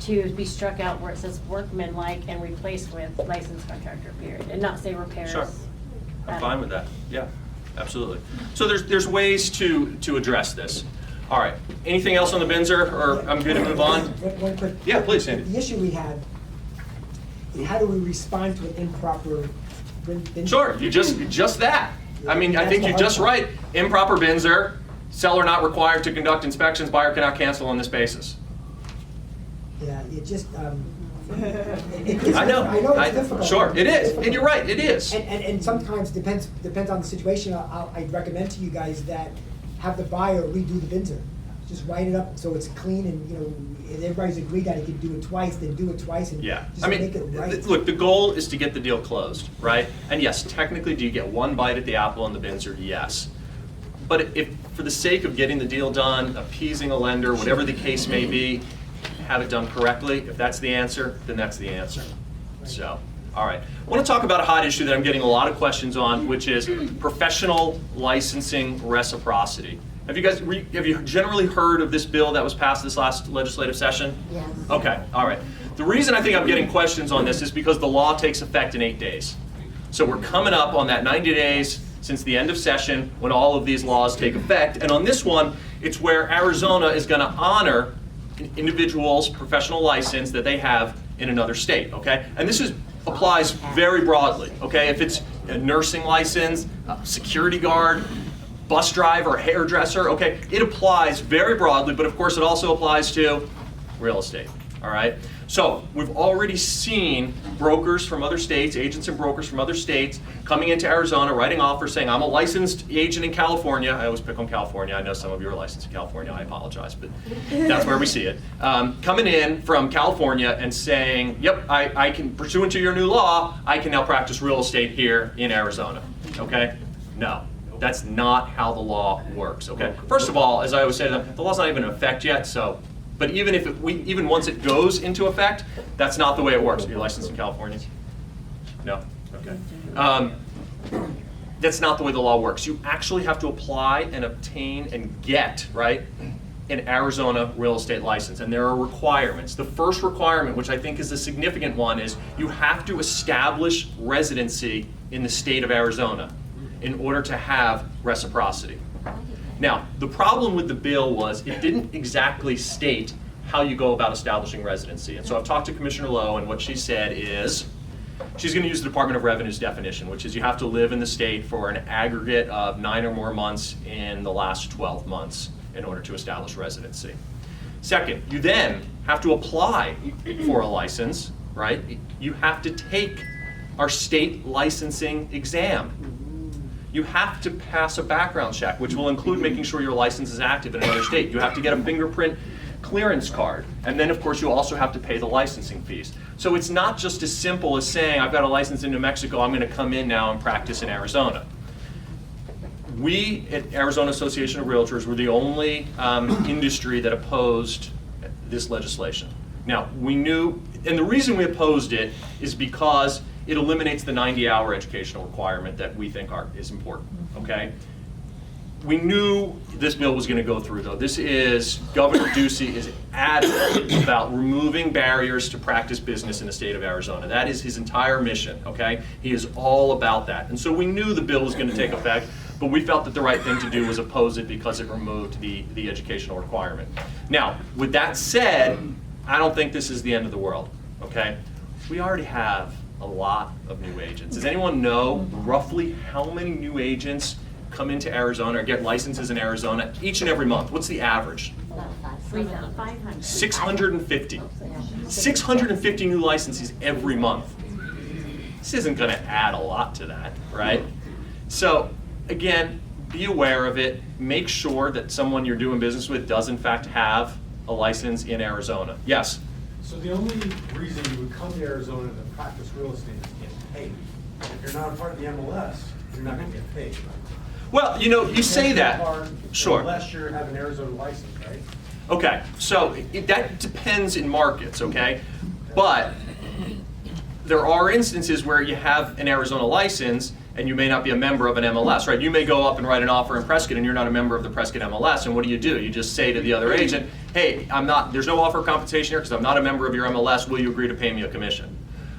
to be struck out where it says workmanlike and replaced with licensed contractor, period, and not say repairs. Sure. I'm fine with that, yeah, absolutely. So there's ways to address this. All right, anything else on the Binzer, or I'm good to move on? One quick. Yeah, please, Sandy. The issue we have is how do we respond to an improper Binzer? Sure, just that. I mean, I think you just write improper Binzer, seller not required to conduct inspections, buyer cannot cancel on this basis. Yeah, it just, I know. I know it's difficult. Sure, it is, and you're right, it is. And sometimes depends on the situation. I'd recommend to you guys that have the buyer redo the Binzer. Just write it up so it's clean, and if everybody's agreed that he can do it twice, then do it twice and Yeah, just I mean, make it right. look, the goal is to get the deal closed, right? And yes, technically, do you get one bite at the apple on the Binzer? Yes. But if, for the sake of getting the deal done, appeasing a lender, whatever the case may be, have it done correctly. If that's the answer, then that's the answer. So, all right. I want to talk about a hot issue that I'm getting a lot of questions on, which is professional licensing reciprocity. Have you generally heard of this bill that was passed this last legislative session? Yes. Okay, all right. The reason I think I'm getting questions on this is because the law takes effect in 8 days. So we're coming up on that 90 days since the end of session when all of these laws take effect. And on this one, it's where Arizona is going to honor individuals' professional license that they have in another state, okay? And this applies very broadly, okay? If it's a nursing license, a security guard, bus driver, hairdresser, okay? It applies very broadly, but of course it also applies to real estate, all right? So we've already seen brokers from other states, agents and brokers from other states coming into Arizona, writing offers saying, I'm a licensed agent in California. I always pick on California. I know some of you are licensed in California. I apologize, but that's where we see it. Coming in from California and saying, yep, I can, pursuant to your new law, I can now practice real estate here in Arizona, okay? No. That's not how the law works, okay? First of all, as I always say to them, the law's not even in effect yet, so, but even if even once it goes into effect, that's not the way it works. Are you licensed in California? No? Okay. That's not the way the law works. You actually have to apply and obtain and get, right, an Arizona real estate license, and there are requirements. The first requirement, which I think is a significant one, is you have to establish residency in the state of Arizona in order to have reciprocity. Now, the problem with the bill was it didn't exactly state how you go about establishing residency. And so I've talked to Commissioner Lowe, and what she said is she's going to use the Department of Revenue's definition, which is you have to live in the state for an aggregate of 9 or more months in the last 12 months in order to establish residency. Second, you then have to apply for a license, right? You have to take our state licensing exam. You have to pass a background check, which will include making sure your license is active in another state. You have to get a fingerprint clearance card. And then, of course, you also have to pay the licensing fees. So it's not just as simple as saying, I've got a license in New Mexico, I'm going to come in now and practice in Arizona. We at Arizona Association of Realtors were the only industry that opposed this legislation. Now, we knew, and the reason we opposed it is because it eliminates the 90-hour educational requirement that we think is important, okay? We knew this bill was going to go through, though. Governor Ducey is adamant about removing barriers to practice business in the state of Arizona. That is his entire mission, okay? He is all about that. And so we knew the bill was going to take effect, but we felt that the right thing to do was oppose it because it removed the educational requirement. Now, with that said, I don't think this is the end of the world, okay? We already have a lot of new agents. Does anyone know roughly how many new agents come into Arizona or get licenses in Arizona each and every month? What's the average? 650. 650 new licenses every month. This isn't going to add a lot to that, right? So, again, be aware of it. Make sure that someone you're doing business with does in fact have a license in Arizona. Yes? So the only reason you would come to Arizona to practice real estate is to get paid. If you're not a part of the MLS, you're not going to get paid. Well, you know, you say that. Sure. Unless you have an Arizona license, right? Okay, so that depends in markets, okay? But there are instances where you have an Arizona license and you may not be a member of an MLS, right? You may go up and write an offer in Prescott and you're not a member of the Prescott MLS, and what do? You just say to the other agent, hey, there's no offer of compensation here because I'm not a member of your MLS, will you agree to pay me a commission?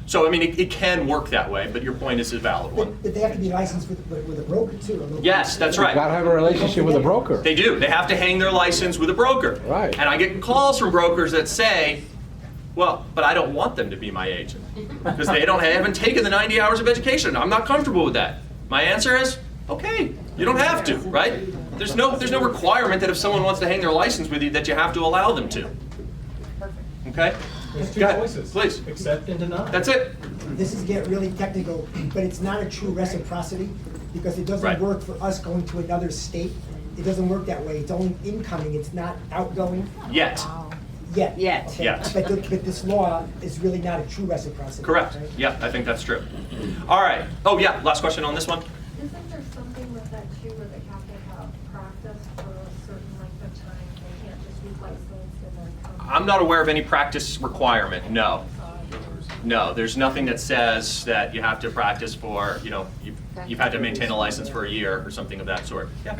So, I mean, it can work that way, but your point is a valid one. But they have to be licensed with a broker too. Yes, that's right. You gotta have a relationship with a broker. They do. They have to hang their license with a broker. Right. And I get calls from brokers that say, well, but I don't want them to be my agent because they haven't taken the 90 hours of education. I'm not comfortable with that. My answer is, okay, you don't have to, right? There's no requirement that if someone wants to hang their license with you that you have to allow them to. Okay? There's two Go ahead, choices. please. Accept and deny. That's it. This is getting really technical, but it's not a true reciprocity because it doesn't work for us going to another state. It doesn't work that way. It's only incoming. It's not outgoing. Yet. Yet. Okay. Yet. But this law is really not a true reciprocity. Correct. Right? Yeah, I think that's true. All right. Oh, yeah, last question on this one. Isn't there something with that too, where they have to have practice for a certain length of time? They can't just be licensed and then come I'm not aware of any practice requirement, no. No, there's nothing that says that you have to practice for, you know, you've had to maintain a license for a year or something of that sort. Yeah.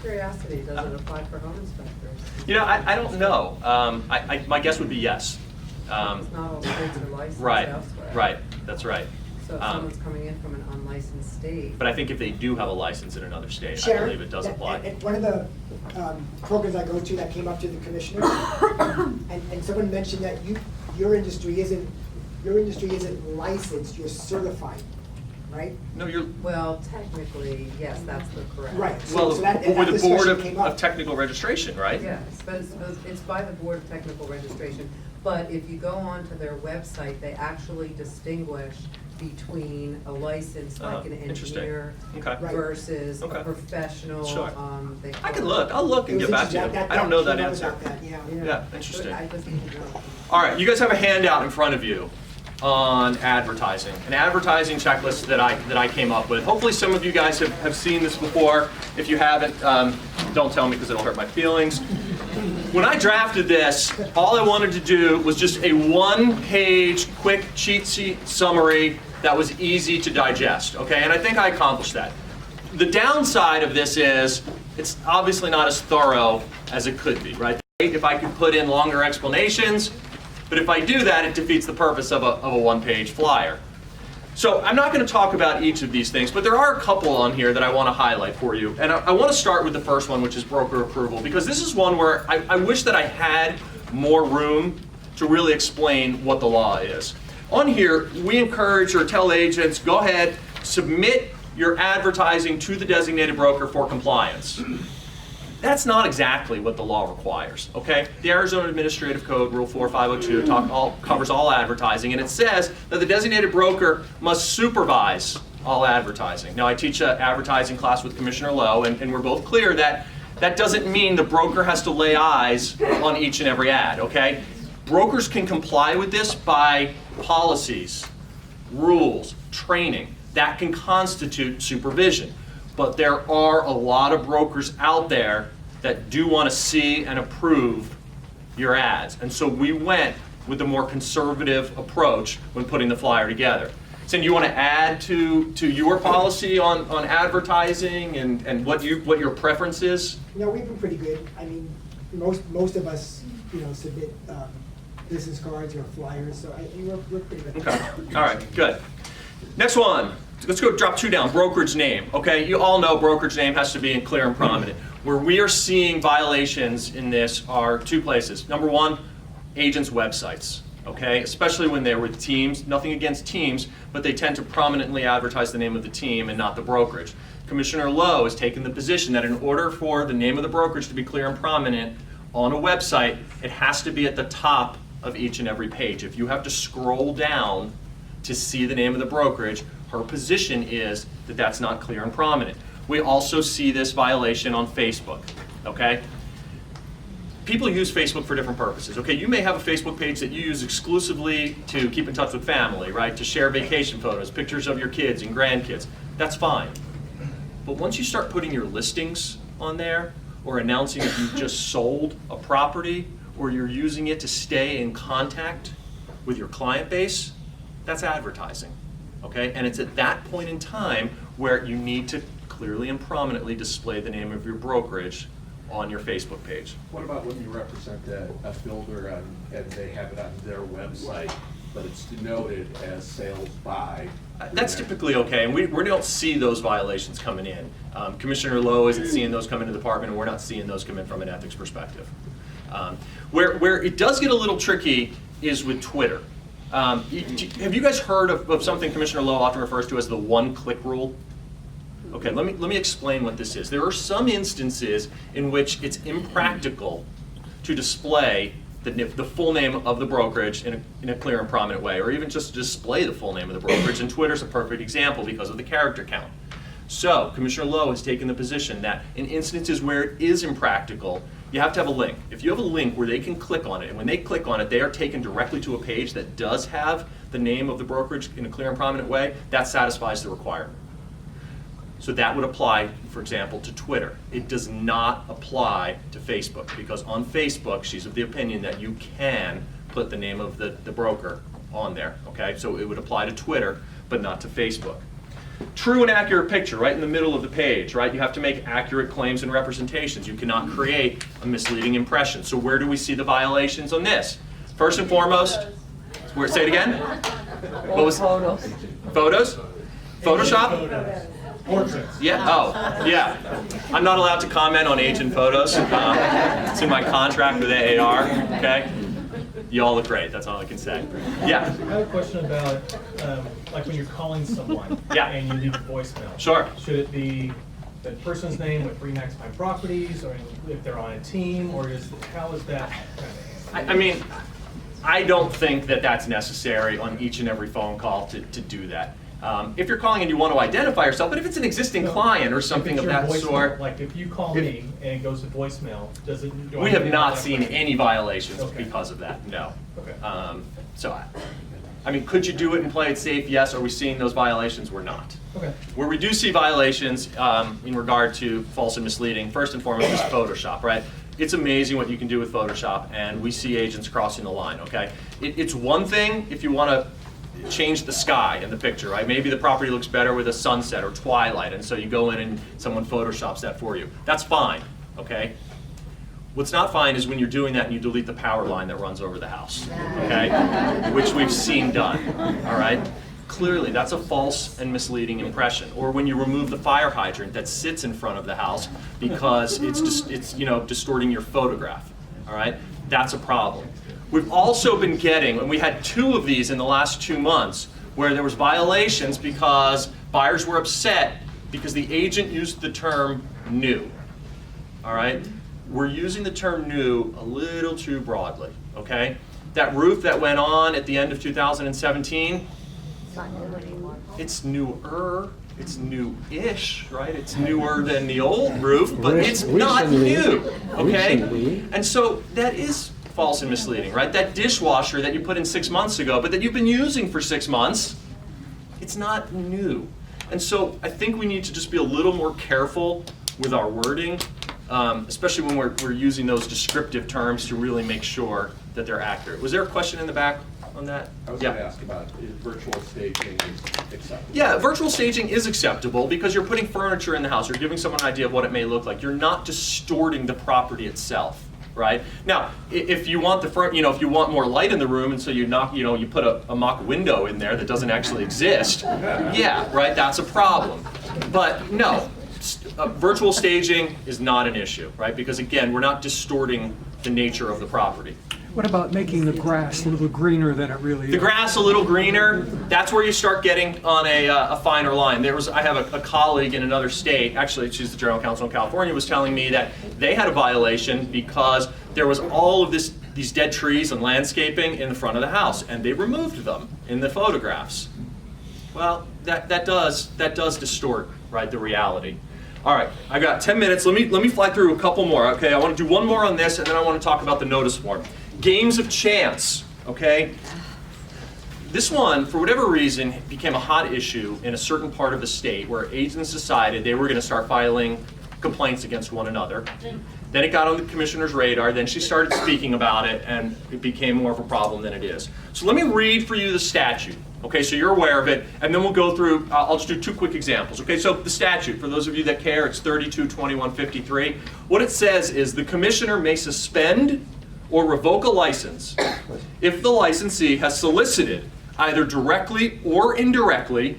Curiosity, does it apply for home inspectors? You know, I don't know. My guess would be yes. It's not all states are licensed Right, elsewhere. right, that's right. So if someone's coming in from an unlicensed state. But I think if they do have a license in another state, I Sharon, believe it does apply. At one of the programs I go to that came up to the commissioner, and someone mentioned that your industry isn't licensed, you're certified, right? No, you're. Well, technically, yes, that's the correct. Right. Well, So that with the Board discussion came up. of Technical Registration, right? Yes, but it's by the Board of Technical Registration. But if you go onto their website, they actually distinguish between a license like an Interesting. engineer Okay. versus Okay. a professional. Sure. They I can call look. it- I'll look and get back to you. I don't know that answer. Yeah. Yeah, interesting. I just need to know. All right, you guys have a handout in front of you on advertising, an advertising checklist that I came up with. Hopefully some of you guys have seen this before. If you haven't, don't tell me because it'll hurt my feelings. When I drafted this, all I wanted to do was just a one-page quick cheat sheet summary that was easy to digest, okay? And I think I accomplished that. The downside of this is it's obviously not as thorough as it could be, right? If I could put in longer explanations, but if I do that, it defeats the purpose of a one-page flyer. So I'm not going to talk about each of these things, but there are a couple on here that I want to highlight for you. And I want to start with the first one, which is broker approval, because this is one where I wish that I had more room to really explain what the law is. On here, we encourage or tell agents, go ahead, submit your advertising to the designated broker for compliance. That's not exactly what the law requires, okay? The Arizona Administrative Code, Rule 4502, covers all advertising, and it says that the designated broker must supervise all advertising. Now, I teach an advertising class with Commissioner Lowe, and we're both clear that that doesn't mean the broker has to lay eyes on each and every ad, okay? Brokers can comply with this by policies, rules, training. That can constitute supervision. But there are a lot of brokers out there that do want to see and approve your ads. And so we went with the more conservative approach when putting the flyer together. Cindy, you want to add to your policy on advertising and what your preference is? No, we've been pretty good. I mean, most of us, submit business cards or flyers, so we're pretty good. Okay, all right, good. Next one. Let's go drop two down, brokerage name. Okay, you all know brokerage name has to be in clear and prominent. Where we are seeing violations in this are two places. Number one, agents' websites, okay? Especially when they're with teams, nothing against teams, but they tend to prominently advertise the name of the team and not the brokerage. Commissioner Lowe has taken the position that in order for the name of the brokerage to be clear and prominent on a website, it has to be at the top of each and every page. If you have to scroll down to see the name of the brokerage, her position is that that's not clear and prominent. We also see this violation on Facebook, okay? People use Facebook for different purposes, okay? You may have a Facebook page that you use exclusively to keep in touch with family, right? To share vacation photos, pictures of your kids and grandkids. That's fine. But once you start putting your listings on there, or announcing that you've just sold a property, or you're using it to stay in contact with your client base, that's advertising. Okay, and it's at that point in time where you need to clearly and prominently display the name of your brokerage on your Facebook page. What about when you represent a builder and they have it on their website, but it's denoted as sales by? That's typically okay, and we don't see those violations coming in. Commissioner Lowe isn't seeing those come into the department, and we're not seeing those come in from an ethics perspective. Where it does get a little tricky is with Twitter. Have you guys heard of something Commissioner Lowe often refers to as the one-click rule? Okay, let me explain what this is. There are some instances in which it's impractical to display the full name of the brokerage in a clear and prominent way, or even just display the full name of the brokerage, and Twitter's a perfect example because of the character count. So, Commissioner Lowe has taken the position that in instances where it is impractical, you have to have a link. If you have a link where they can click on it, and when they click on it, they are taken directly to a page that does have the name of the brokerage in a clear and prominent way, that satisfies the requirement. So that would apply, for example, to Twitter. It does not apply to Facebook, because on Facebook, she's of the opinion that you can put the name of the broker on there, okay? So it would apply to Twitter, but not to Facebook. True and accurate picture, right in the middle of the page, right? You have to make accurate claims and representations. You cannot create a misleading impression. So where do we see the violations on this? First and foremost, say it again? What was photos? Photos? Photoshop? Portraits. Yeah, oh, yeah. I'm not allowed to comment on age and photos. It's in my contract with AAR, okay? You all look great, that's all I can say. Yeah? I have a question about, like when you're calling someone and you leave a voicemail. Sure. Should it be the person's name with Remax My Properties, or if they're on a team, or how is that kind of? I mean, I don't think that that's necessary on each and every phone call to do that. If you're calling and you want to identify yourself, but if it's an existing client or something of that sort. Like if you call me and it goes to voicemail, does it? We have not seen any violations because of that, no. Okay. So, I mean, could you do it and play it safe? Yes. Are we seeing those violations? We're not. Okay. Where we do see violations in regard to false and misleading, first and foremost is Photoshop, right? It's amazing what you can do with Photoshop, and we see agents crossing the line, okay? It's one thing if you want to change the sky in the picture, right? Maybe the property looks better with a sunset or twilight, and so you go in and someone Photoshops that for you. That's fine, okay? What's not fine is when you're doing that and you delete the power line that runs over the house, okay? Which we've seen done, all right? Clearly, that's a false and misleading impression. Or when you remove the fire hydrant that sits in front of the house because it's distorting your photograph, all right? That's a problem. We've also been getting, and we had 2 of these in the last 2 months, where there was violations because buyers were upset because the agent used the term new, all right? We're using the term new a little too broadly, okay? That roof that went on at the end of 2017, it's newer, it's new-ish, right? It's newer than the old roof, but it's not new, okay? And so that is false and misleading, right? That dishwasher that you put in 6 months ago, but that you've been using for 6 months, it's not new. And so I think we need to just be a little more careful with our wording, especially when we're using those descriptive terms to really make sure that they're accurate. Was there a question in the back on that? I was going to ask about if virtual staging is acceptable. Yeah, virtual staging is acceptable because you're putting furniture in the house. You're giving someone an idea of what it may look like. You're not distorting the property itself. Right? Now, if you want if you want more light in the room, and so you put a mock window in there that doesn't actually exist, yeah, right, that's a problem. But no, virtual staging is not an issue, right? Because again, we're not distorting the nature of the property. What about making the grass a little greener than it really is? The grass a little greener, that's where you start getting on a finer line. I have a colleague in another state, actually she's the general counsel in California, was telling me that they had a violation because there was all of these dead trees and landscaping in the front of the house, and they removed them in the photographs. Well, that does distort, right, the reality. All right, I got 10 minutes. Let me fly through a couple more. Okay, I want to do one more on this, and then I want to talk about the notice form. Games of chance, okay? This one, for whatever reason, became a hot issue in a certain part of the state where agents decided they were going to start filing complaints against one another. Then it got on the commissioner's radar, then she started speaking about it, and it became more of a problem than it is. So let me read for you the statute, okay, so you're aware of it, and then we'll go through, I'll just do 2 quick examples. Okay, so the statute, for those of you that care, it's 322153. What it says is the commissioner may suspend or revoke a license if the licensee has solicited, either directly or indirectly,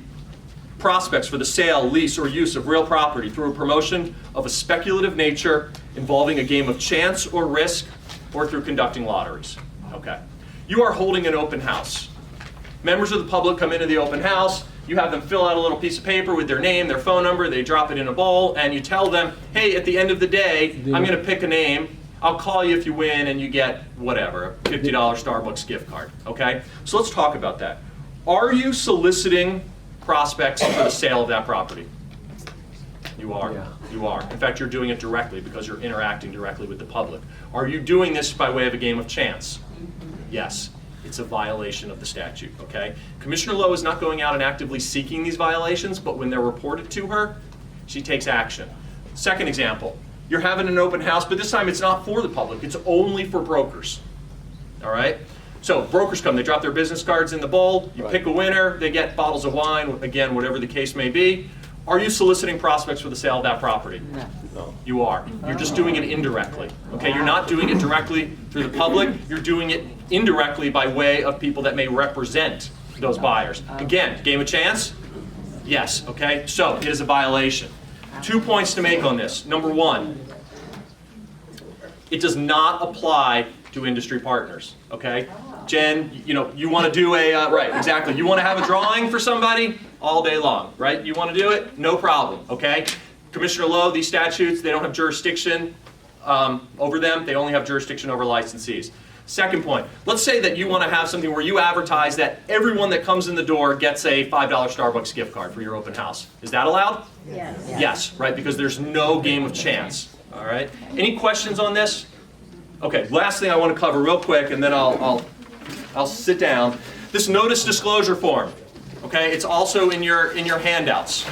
prospects for the sale, lease, or use of real property through a promotion of a speculative nature involving a game of chance or risk, or through conducting lotteries. Okay. You are holding an open house. Members of the public come into the open house, you have them fill out a little piece of paper with their name, their phone number, they drop it in a bowl, and you tell them, hey, at the end of the day, I'm going to pick a name, I'll call you if you win, and you get whatever, a $50 Starbucks gift card, okay? So let's talk about that. Are you soliciting prospects for the sale of that property? You are. Yeah. You are. In fact, you're doing it directly because you're interacting directly with the public. Are you doing this by way of a game of chance? Yes. It's a violation of the statute, okay? Commissioner Lowe is not going out and actively seeking these violations, but when they're reported to her, she takes action. Second example, you're having an open house, but this time it's not for the public, it's only for brokers. All right? So brokers come, they drop their business cards in the bowl, you pick a winner, they get bottles of wine, again, whatever the case may be. Are you soliciting prospects for the sale of that property? No. You are. You're just doing it indirectly. Okay, you're not doing it directly through the public, you're doing it indirectly by way of people that may represent those buyers. Again, game of chance? Yes, okay? So it is a violation. 2 points to make on this. Number one, it does not apply to industry partners, okay? Jen, you want to do right, exactly. You want to have a drawing for somebody all day long, right? You want to do it? No problem, okay? Commissioner Lowe, these statutes, they don't have jurisdiction over them. They only have jurisdiction over licensees. Second point, let's say that you want to have something where you advertise that everyone that comes in the door gets a $5 Starbucks gift card for your open house. Is that allowed? Yes. Yes, right, because there's no game of chance, all right? Any questions on this? Okay, last thing I want to cover real quick, and then I'll sit down. This notice disclosure form, okay, it's also in your handouts.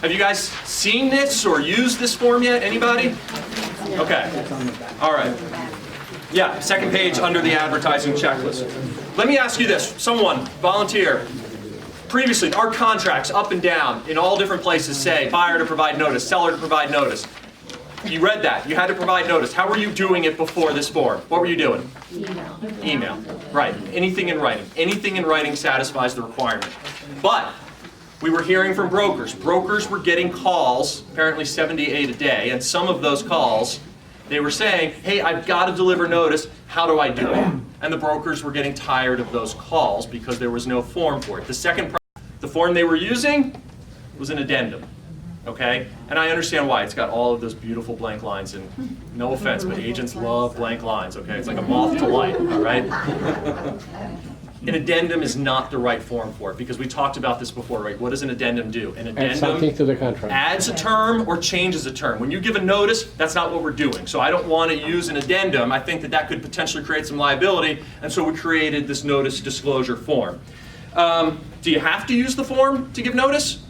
Have you guys seen this or used this form yet? Anybody? Okay, all right. Yeah, second page under the advertising checklist. Let me ask you this, someone, volunteer. Previously, our contracts up and down in all different places say buyer to provide notice, seller to provide notice. You read that, you had to provide notice. How were you doing it before this form? What were you doing? Email. Email, right, anything in writing. Anything in writing satisfies the requirement. But we were hearing from brokers. Brokers were getting calls, apparently 78 a day, and some of those calls, they were saying, hey, I've got to deliver notice, how do I do it? And the brokers were getting tired of those calls because there was no form for it. The form they were using was an addendum, okay? And I understand why, it's got all of those beautiful blank lines, and no offense, but agents love blank lines, okay? It's like a moth to light, all right? An addendum is not the right form for it, because we talked about this before, right? What does an addendum do? An Add something addendum to the contract. adds a term or changes a term. When you give a notice, that's not what we're doing. So I don't want to use an addendum. I think that that could potentially create some liability, and so we created this notice disclosure form. Do you have to use the form to give notice?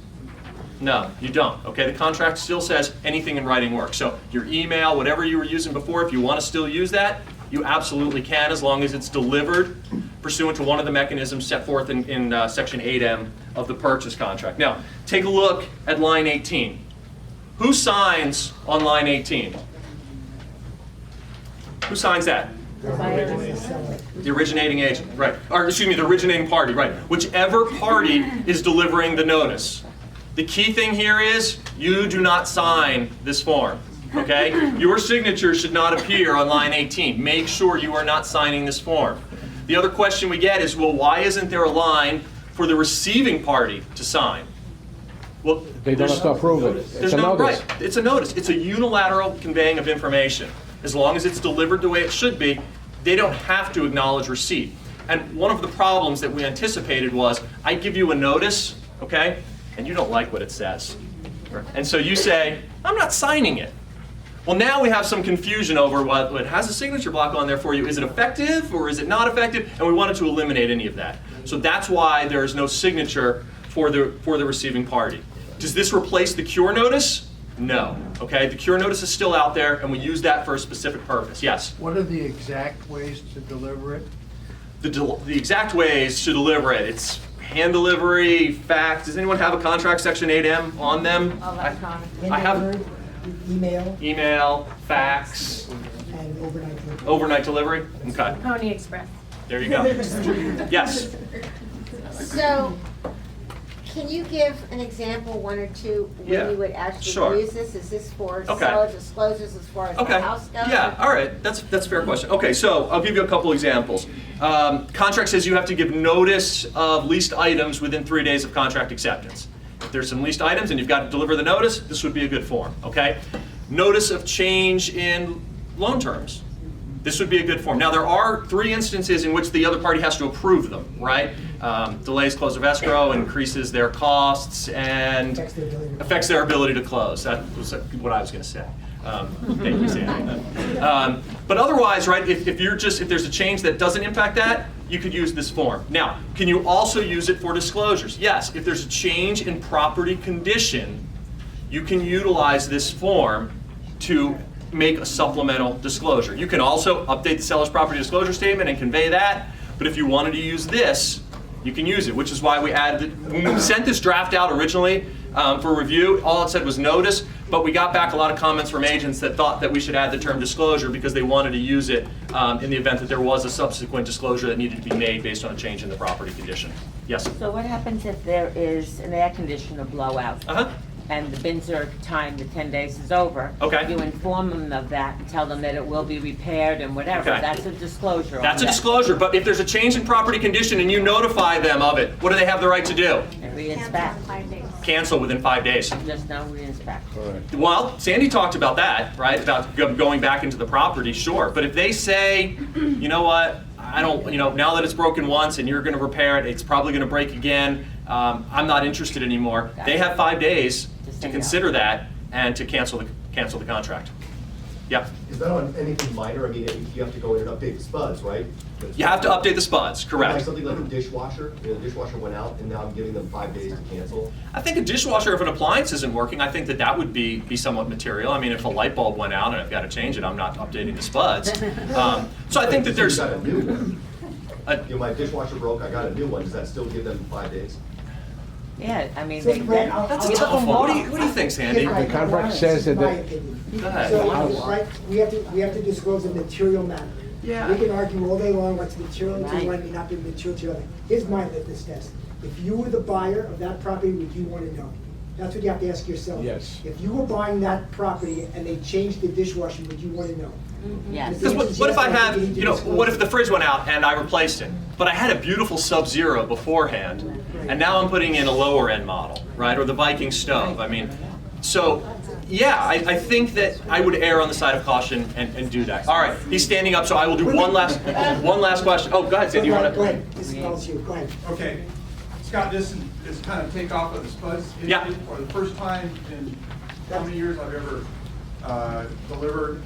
No, you don't. Okay, the contract still says anything in writing works. So your email, whatever you were using before, if you want to still use that, you absolutely can, as long as it's delivered pursuant to one of the mechanisms set forth in Section 8M of the purchase contract. Now, take a look at line 18. Who signs on line 18? Who signs that? The originating agent, right. Or excuse me, the originating party, right. Whichever party is delivering the notice. The key thing here is you do not sign this form, okay? Your signature should not appear on line 18. Make sure you are not signing this form. The other question we get is, well, why isn't there a line for the receiving party to sign? Well, They don't have to approve it. It's a notice. Right, it's a notice. It's a unilateral conveying of information. As long as it's delivered the way it should be, they don't have to acknowledge receipt. And one of the problems that we anticipated was, I give you a notice, okay, and you don't like what it says. And so you say, I'm not signing it. Well, now we have some confusion over what has a signature block on there for you. Is it effective or is it not effective? And we wanted to eliminate any of that. So that's why there is no signature for the receiving party. Does this replace the cure notice? No. Okay, the cure notice is still out there, and we use that for a specific purpose. Yes? What are the exact ways to deliver it? The exact ways to deliver it. It's hand delivery, fax. Does anyone have a contract section 8M on them? I have email, fax, and overnight delivery. Overnight delivery? Okay. Pony Express. There you go. Yes. So, can you give an example, one or two, when you would actually use this? Is this for seller disclosures as far as the house goes? Yeah, all right, that's a fair question. Okay, so I'll give you a couple examples. Contract says you have to give notice of leased items within 3 days of contract acceptance. If there's some leased items and you've got to deliver the notice, this would be a good form, okay? Notice of change in loan terms. This would be a good form. Now, there are 3 instances in which the other party has to approve them, right? Delays close of escrow, increases their costs, and affects their ability to close. That was what I was going to say. Thank you, Sandy. But otherwise, right, if there's a change that doesn't impact that, you could use this form. Now, can you also use it for disclosures? Yes, if there's a change in property condition you can utilize this form to make a supplemental disclosure. You can also update the seller's property disclosure statement and convey that, but if you wanted to use this, you can use it, which is why we added, when we sent this draft out originally for review, all it said was notice, but we got back a lot of comments from agents that thought that we should add the term disclosure because they wanted to use it in the event that there was a subsequent disclosure that needed to be made based on a change in the property condition. Yes? So what happens if there is an air conditioner blowout? And the bins are timed, the 10 days is over. Okay. You inform them of that and tell them that it will be repaired and whatever. Okay. That's a disclosure. That's a disclosure, but if there's a change in property condition and you notify them of it, what do they have the right to do? Reinspect. Cancel within 5 days. Just no reinspect. Well, Sandy talked about that, right? About going back into the property, sure. But if they say, you know what, I don't, now that it's broken once and you're going to repair it, it's probably going to break again. I'm not interested anymore. They have 5 days to consider that and to cancel the contract. Yeah. Is that on anything minor? I mean, you have to go in and update the spuds, right? You have to update the spuds, correct. Like something like a dishwasher, the dishwasher went out and now I'm giving them 5 days to cancel. I think a dishwasher, if an appliance isn't working, I think that would be somewhat material. I mean, if a light bulb went out and I've got to change it, I'm not updating the spuds. So I think that there's... got a new one. My dishwasher broke, I got a new one. Does that still give them 5 days? Yeah, I mean, that's a tough one. What do you think, Sandy? The contract says that. My opinion. So, right, we have to disclose a material matter. Yeah. We can argue all day long what's material to one may not be material to the other. Here's my litmus test. If you were the buyer of that property, would you want to know? That's what you have to ask yourself. Yes. If you were buying that property and they changed the dishwasher, would you want to know? Yes. Because what if I had, what if the fridge went out and I replaced it, but I had a beautiful Sub-Zero beforehand, and now I'm putting in a lower end model, right, or the Viking stove. I mean, so yeah, I think that I would err on the side of caution and do that. All right, he's standing up, so I will do one last question. Oh, go ahead, Sandy. You want to? Go ahead. This is you. Go ahead. Okay, Scott, this is kind of take off of the spuds issue. For the first time in how many years I've ever delivered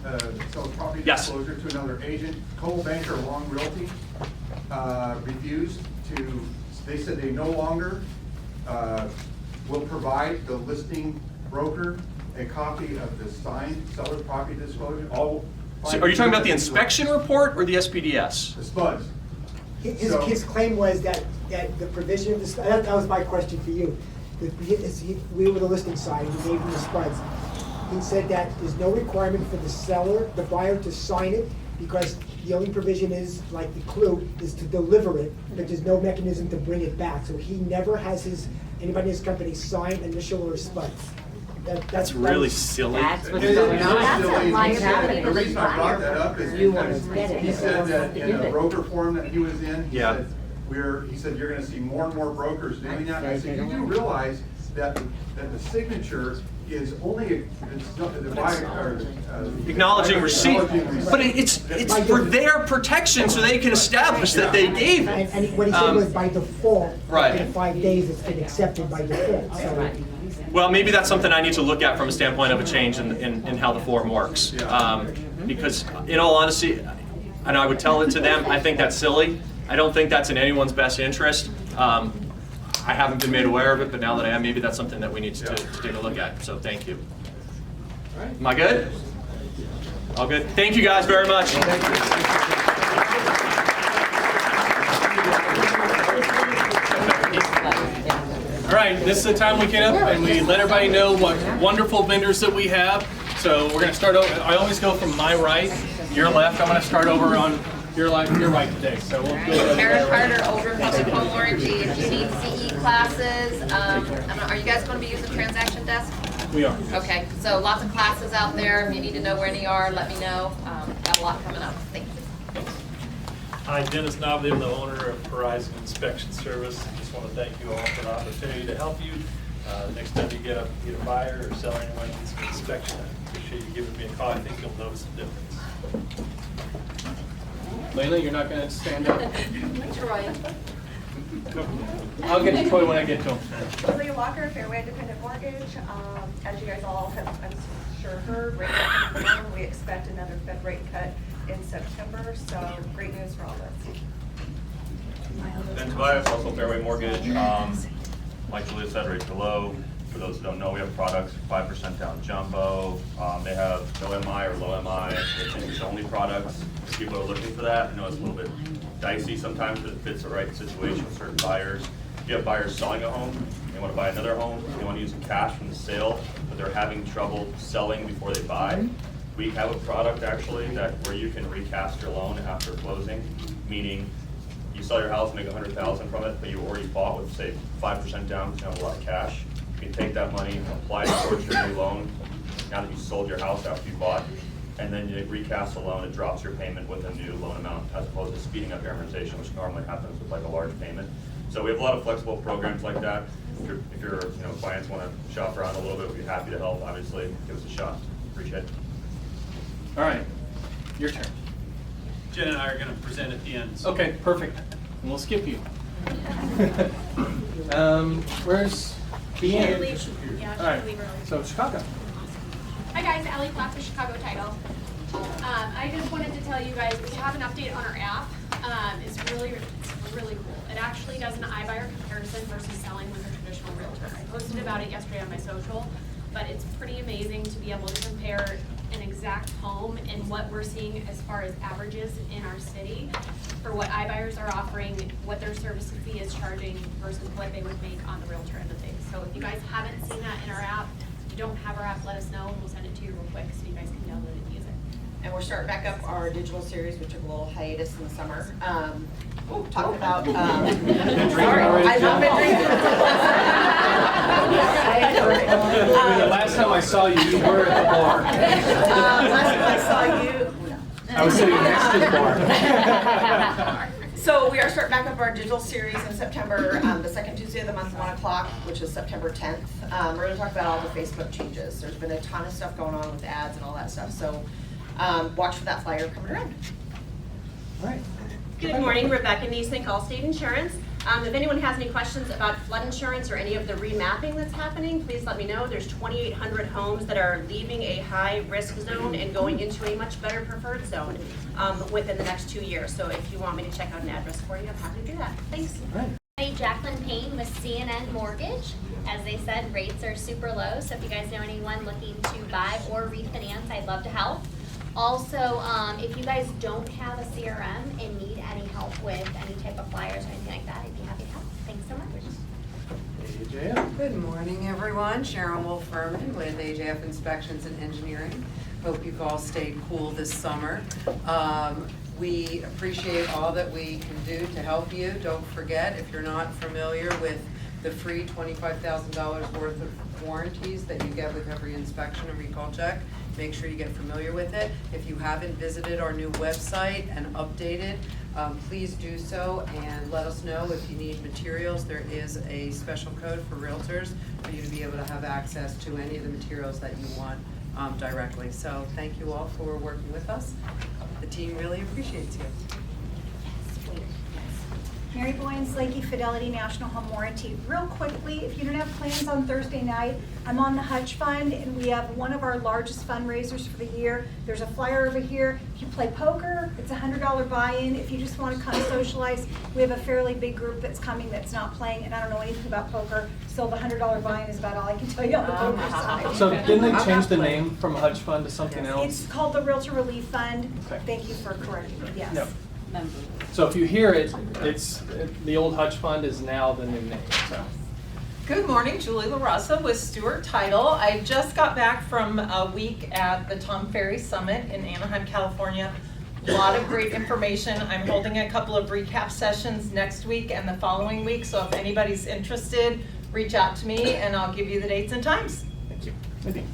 seller's property disclosure to another agent. Cole Banker Long Realty refused to. They said they no longer will provide the listing broker a copy of the signed seller's property disclosure. So are you talking about the inspection report or the SPDS? The spuds. His claim was that the provision of the that was my question for you. We were the listing side. We gave him the spuds. He said that there's no requirement for the buyer to sign it because the only provision is, like the clue, is to deliver it, but there's no mechanism to bring it back. So he never has anybody in his company sign, initial, or spuds. That's really silly. That's what's going on. That's a liability. The reason I brought that up is because he said that in the broker form that he was in, he said you're going to see more and more brokers doing that. I said, you do realize that the signature is only the buyer acknowledging receipt, but it's for their protection, so they can establish that they gave it. And what he said was by default, right. in 5 days, it's been accepted by default. So. Well, maybe that's something I need to look at from a standpoint of a change in how the form works. Because in all honesty, and I would tell it to them, I think that's silly. I don't think that's in anyone's best interest. I haven't been made aware of it, but now that I am, maybe that's something that we need to take a look at. So thank you. Am I good? All good? Thank you guys very much. All right, this is the time we get up and we let everybody know what wonderful vendors that we have. So we're going to start over. I always go from my right, your left. I'm going to start over on your right today. So we'll go Karen Carter, Older Public Home Warranty. If you need CE classes, are you guys going to be using Transaction Desk? We are. Okay, so lots of classes out there. If you need to know where any are, let me know. Got a lot coming up. Thank you. Hi, Dennis Nobley. I'm the owner of Horizon Inspection Service. I just want to thank you all for the opportunity to help you. Next time you get a buyer or seller anyone needs an inspection, I appreciate you giving me a call. I think you'll notice the difference. Layla, you're not going to stand up? Troy. I'll get to Troy when I get to him. Leah Walker, Fairway Independent Mortgage. As you guys all have, I'm sure heard, rate cut coming down. We expect another Fed rate cut in September, so great news for all of us. Ben Tobias, also Fairway Mortgage. Like Julia said, rates are low. For those who don't know, we have products, 5% down jumbo. They have no MI or low MI. They're interest-only products. If people are looking for that, I know it's a little bit dicey sometimes, but it fits the right situation with certain buyers. If you have buyers selling a home, they want to buy another home, they want to use the cash from the sale, but they're having trouble selling before they buy. We have a product actually where you can recast your loan after closing, meaning you sell your house, make $100,000 from it, but you already bought with say 5% down because you have a lot of cash. You can take that money, apply it towards your new loan now that you sold your house after you bought, and then you recast the loan, it drops your payment with a new loan amount as opposed to speeding up your amortization, which normally happens with like a large payment. So we have a lot of flexible programs like that. If your clients want to shop around a little bit, we'd be happy to help. Obviously, give us a shot. Appreciate it. All right, your turn. Jen and I are going to present at the end. So. Okay, perfect. And we'll skip you. Where's Deanne? Yeah, All right, leave early. so Chicago. Hi guys, Allie Platt with Chicago Title. I just wanted to tell you guys we have an update on our app. It's really cool. It actually does an iBuyer comparison versus selling with a traditional realtor. I posted about it yesterday on my social, but it's pretty amazing to be able to compare an exact home and what we're seeing as far as averages in our city for what iBuyers are offering, what their service fee is charging versus what they would make on the realtor end of things. So if you guys haven't seen that in our app, if you don't have our app, let us know and we'll send it to you real quick so you guys can download it and use it. And we're starting back up our digital series. We took a little hiatus in the summer. Talking about, sorry, I've not been drinking. The last time I saw you, you were at the bar. Last time I saw you, I was sitting next to the bar. So we are starting back up our digital series in September, the second Tuesday of the month, 1 o'clock, which is September 10th. We're going to talk about all the Facebook changes. There's been a ton of stuff going on with ads and all that stuff. So watch for that flyer coming around. All right. Good morning, Rebecca Neesnick, Allstate Insurance. If anyone has any questions about flood insurance or any of the remapping that's happening, please let me know. There's 2,800 homes that are leaving a high risk zone and going into a much better preferred zone within the next 2 years. So if you want me to check out an address for you, I'm happy to do that. Thanks. Hey, Jacqueline Payne with CNN Mortgage. As they said, rates are super low, so if you guys know anyone looking to buy or refinance, I'd love to help. Also, if you guys don't have a CRM and need any help with any type of flyers or anything like that, I'd be happy to help. Thanks so much. AJF. Good morning, everyone. Sharon Wolf-Furman with AJF Inspections and Engineering. Hope you've all stayed cool this summer. We appreciate all that we can do to help you. Don't forget, if you're not familiar with the free $25,000 worth of warranties that you get with every inspection and recall check, make sure you get familiar with it. If you haven't visited our new website and updated, please do so and let us know if you need materials. There is a special code for realtors for you to be able to have access to any of the materials that you want directly. So thank you all for working with us. The team really appreciates you. Mary Boyens, Lakey Fidelity National Home Warranty. Real quickly, if you don't have plans on Thursday night, I'm on the Hutch Fund, and we have one of our largest fundraisers for the year. There's a flyer over here. If you play poker, it's a $100 buy-in. If you just want to come socialize, we have a fairly big group that's coming that's not playing, and I don't know anything about poker, so the $100 buy-in is about all I can tell you on the poker side. So didn't they change the name from a Hutch Fund to something else? It's called the Realtor Relief Fund. Okay. Thank you for correcting me, yes. Yep. So if you hear it, it's the old Hutch Fund is now the new name. So. Good morning, Julie LaRosa with Stewart Title. I just got back from a week at the Tom Ferry Summit in Anaheim, California. A lot of great information. I'm holding a couple of recap sessions next week and the following week, so if anybody's interested, reach out to me and I'll give you the dates and times. Thank you. Wendy.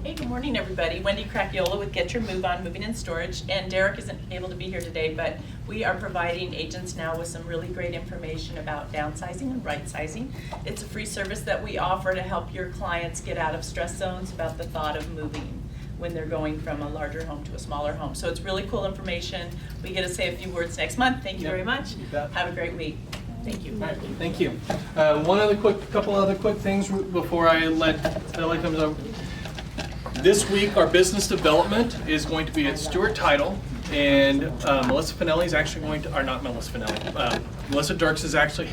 Hey, good morning, everybody. Wendy Cracchiola with Get Your Move On Moving and Storage. And Derek isn't able to be here today, but we are providing agents now with some really great information about downsizing and right-sizing. It's a free service that we offer to help your clients get out of stress zones about the thought of moving when they're going from a larger home to a smaller home. So it's really cool information. We get to say a few words next month. Thank you very much. Have a great week. Thank you. All right, thank you. Couple other quick things before I let Ellie comes over. This week, our business development is going to be at Stewart Title, and Melissa Finelli is actually going to, or not Melissa Finelli, Melissa Dirks is actually,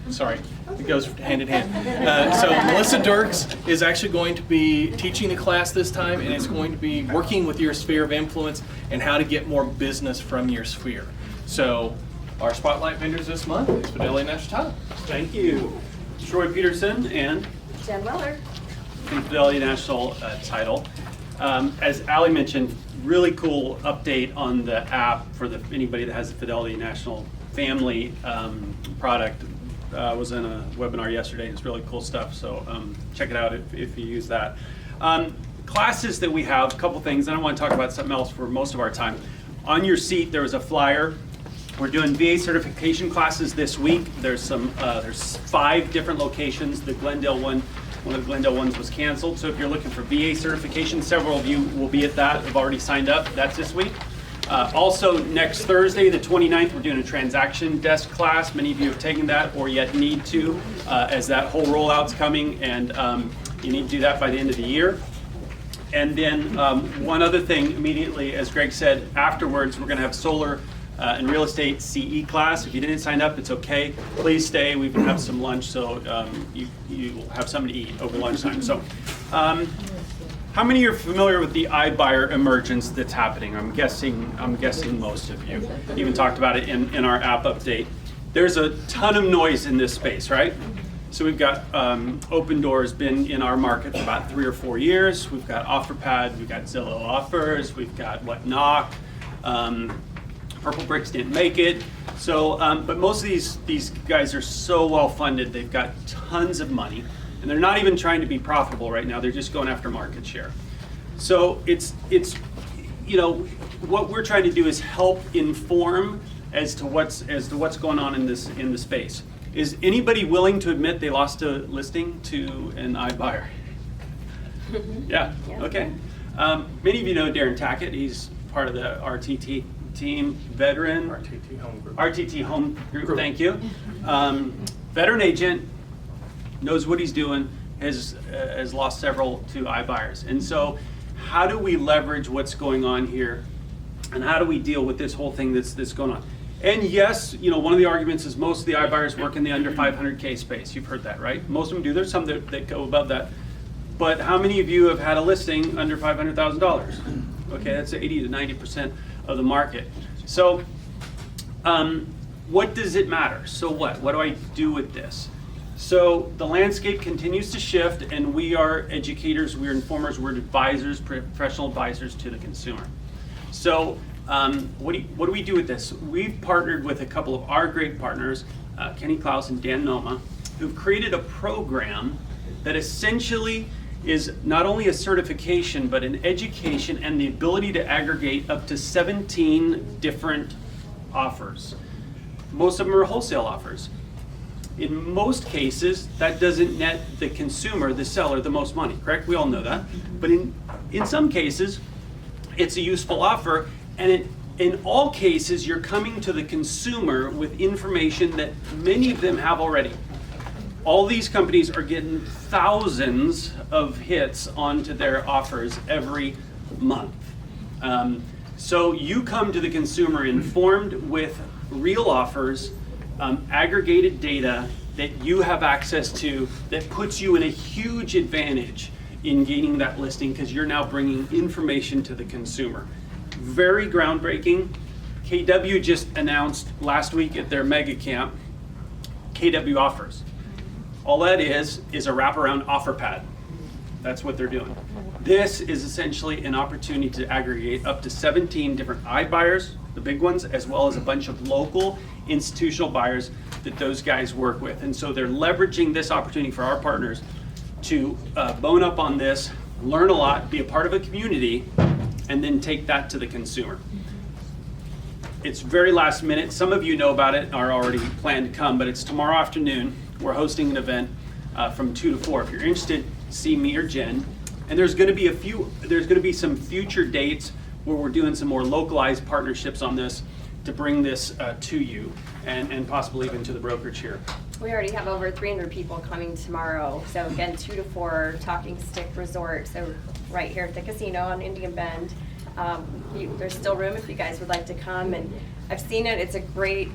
sorry, It goes hand in hand. So Melissa Dirks is actually going to be teaching the class this time, and it's going to be working with your sphere of influence and how to get more business from your sphere. So our spotlight vendors this month is Fidelity National Title. Thank you. Troy Peterson and Jen Weller. from Fidelity National Title. As Allie mentioned, really cool update on the app for anybody that has the Fidelity National family product. Was in a webinar yesterday. It's really cool stuff, so check it out if you use that. Classes that we have, a couple things. I don't want to talk about something else for most of our time. On your seat, there was a flyer. We're doing VA certification classes this week. There's 5 different locations. The Glendale one of the Glendale ones was canceled. So if you're looking for VA certification, several of you will be at that. Have already signed up. That's this week. Also, next Thursday, the 29th, we're doing a transaction desk class. Many of you have taken that or yet need to, as that whole rollout's coming, and you need to do that by the end of the year. And then one other thing immediately, as Greg said, afterwards, we're going to have solar and real estate CE class. If you didn't sign up, it's okay. Please stay. We can have some lunch, so you will have something to eat over lunchtime. So. How many are familiar with the iBuyer emergence that's happening? I'm guessing most of you. Even talked about it in our app update. There's a ton of noise in this space, right? So we've got Open Door's been in our market for about 3 or 4 years. We've got OfferPad, we've got Zillow Offers, we've got Knock. Purple Bricks didn't make it. So, but most of these guys are so well funded. They've got tons of money. And they're not even trying to be profitable right now. They're just going after market share. So it's what we're trying to do is help inform as to what's going on in the space. Is anybody willing to admit they lost a listing to an iBuyer? Yeah. Okay. Many of you know Darren Tackett. He's part of the RTT team, veteran. RTT Home Group. RTT Home Group. Thank you. Veteran agent. Knows what he's doing, has lost several to iBuyers. And so how do we leverage what's going on here, and how do we deal with this whole thing that's going on? And yes, one of the arguments is most of the iBuyers work in the under 500K space. You've heard that, right? Most of them do. There's some that go above that. But how many of you have had a listing under $500,000? Okay, that's 80 to 90% of the market. So what does it matter? So what? What do I do with this? So the landscape continues to shift, and we are educators, we're informers, we're advisors, professional advisors to the consumer. So what do we do with this? We've partnered with a couple of our great partners, Kenny Klaus and Dan Noma, who've created a program that essentially is not only a certification, but an education and the ability to aggregate up to 17 different offers. Most of them are wholesale offers. In most cases, that doesn't net the consumer, the seller, the most money, correct? We all know that. But in some cases, it's a useful offer, and in all cases, you're coming to the consumer with information that many of them have already. All these companies are getting thousands of hits onto their offers every month. So you come to the consumer informed with real offers, aggregated data that you have access to that puts you in a huge advantage in gaining that listing because you're now bringing information to the consumer. Very groundbreaking. KW just announced last week at their mega camp, KW Offers. All that is a wraparound offer pad. That's what they're doing. This is essentially an opportunity to aggregate up to 17 different iBuyers, the big ones, as well as a bunch of local institutional buyers that those guys work with. And so they're leveraging this opportunity for our partners to bone up on this, learn a lot, be a part of a community, and then take that to the consumer. It's very last minute. Some of you know about it, are already planned to come, but it's tomorrow afternoon. We're hosting an event from 2 to 4. If you're interested, see me or Jen. And there's going to be some future dates where we're doing some more localized partnerships on this to bring this to you and possibly even to the brokerage here. We already have over 300 people coming tomorrow. So again, 2 to 4, Talking Stick Resort. So right here at the casino on Indian Bend. There's still room if you guys would like to come. And I've seen it. It's a great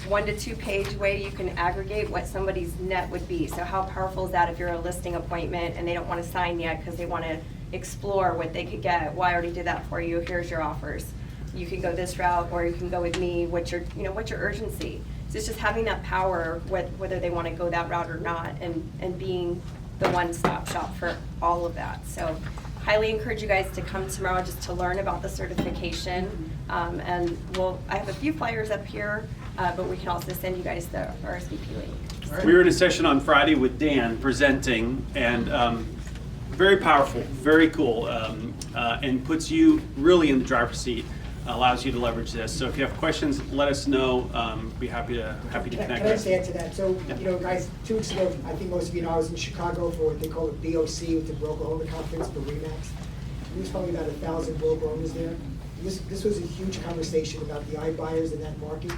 1 to 2 page way you can aggregate what somebody's net would be. So how powerful is that if you're a listing appointment and they don't want to sign yet because they want to explore what they could get? Well, I already did that for you. Here's your offers. You can go this route, or you can go with me. What's your urgency? So it's just having that power, whether they want to go that route or not, and being the one-stop shop for all of that. So highly encourage you guys to come tomorrow just to learn about the certification. And I have a few flyers up here, but we can also send you guys the RSVP link. We were in a session on Friday with Dan presenting, and very powerful, very cool, and puts you really in the driver's seat. Allows you to leverage this. So if you have questions, let us know. Be happy to connect. Can I just add to that? So, guys, 2 weeks ago, I think most of you know, I was in Chicago for what they call a BOC, with the Broker Owner Conference for REMAX. There was probably about 1,000 broker owners there. This was a huge conversation about the iBuyers in that market.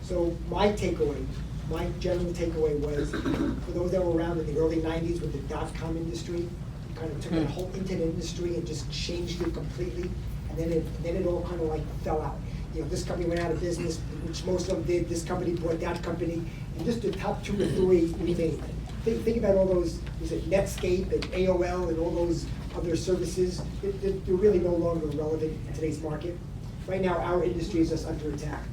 So my general takeaway was, for those that were around in the early 90s with the .com industry, kind of took the whole internet industry and just changed it completely. And then it all kind of like fell out. This company went out of business, which most of them did. This company bought that company, and just the top 2 or 3 remained. Think about all those, was it Netscape and AOL and all those other services? They're really no longer relevant in today's market. Right now, our industry is just under attack.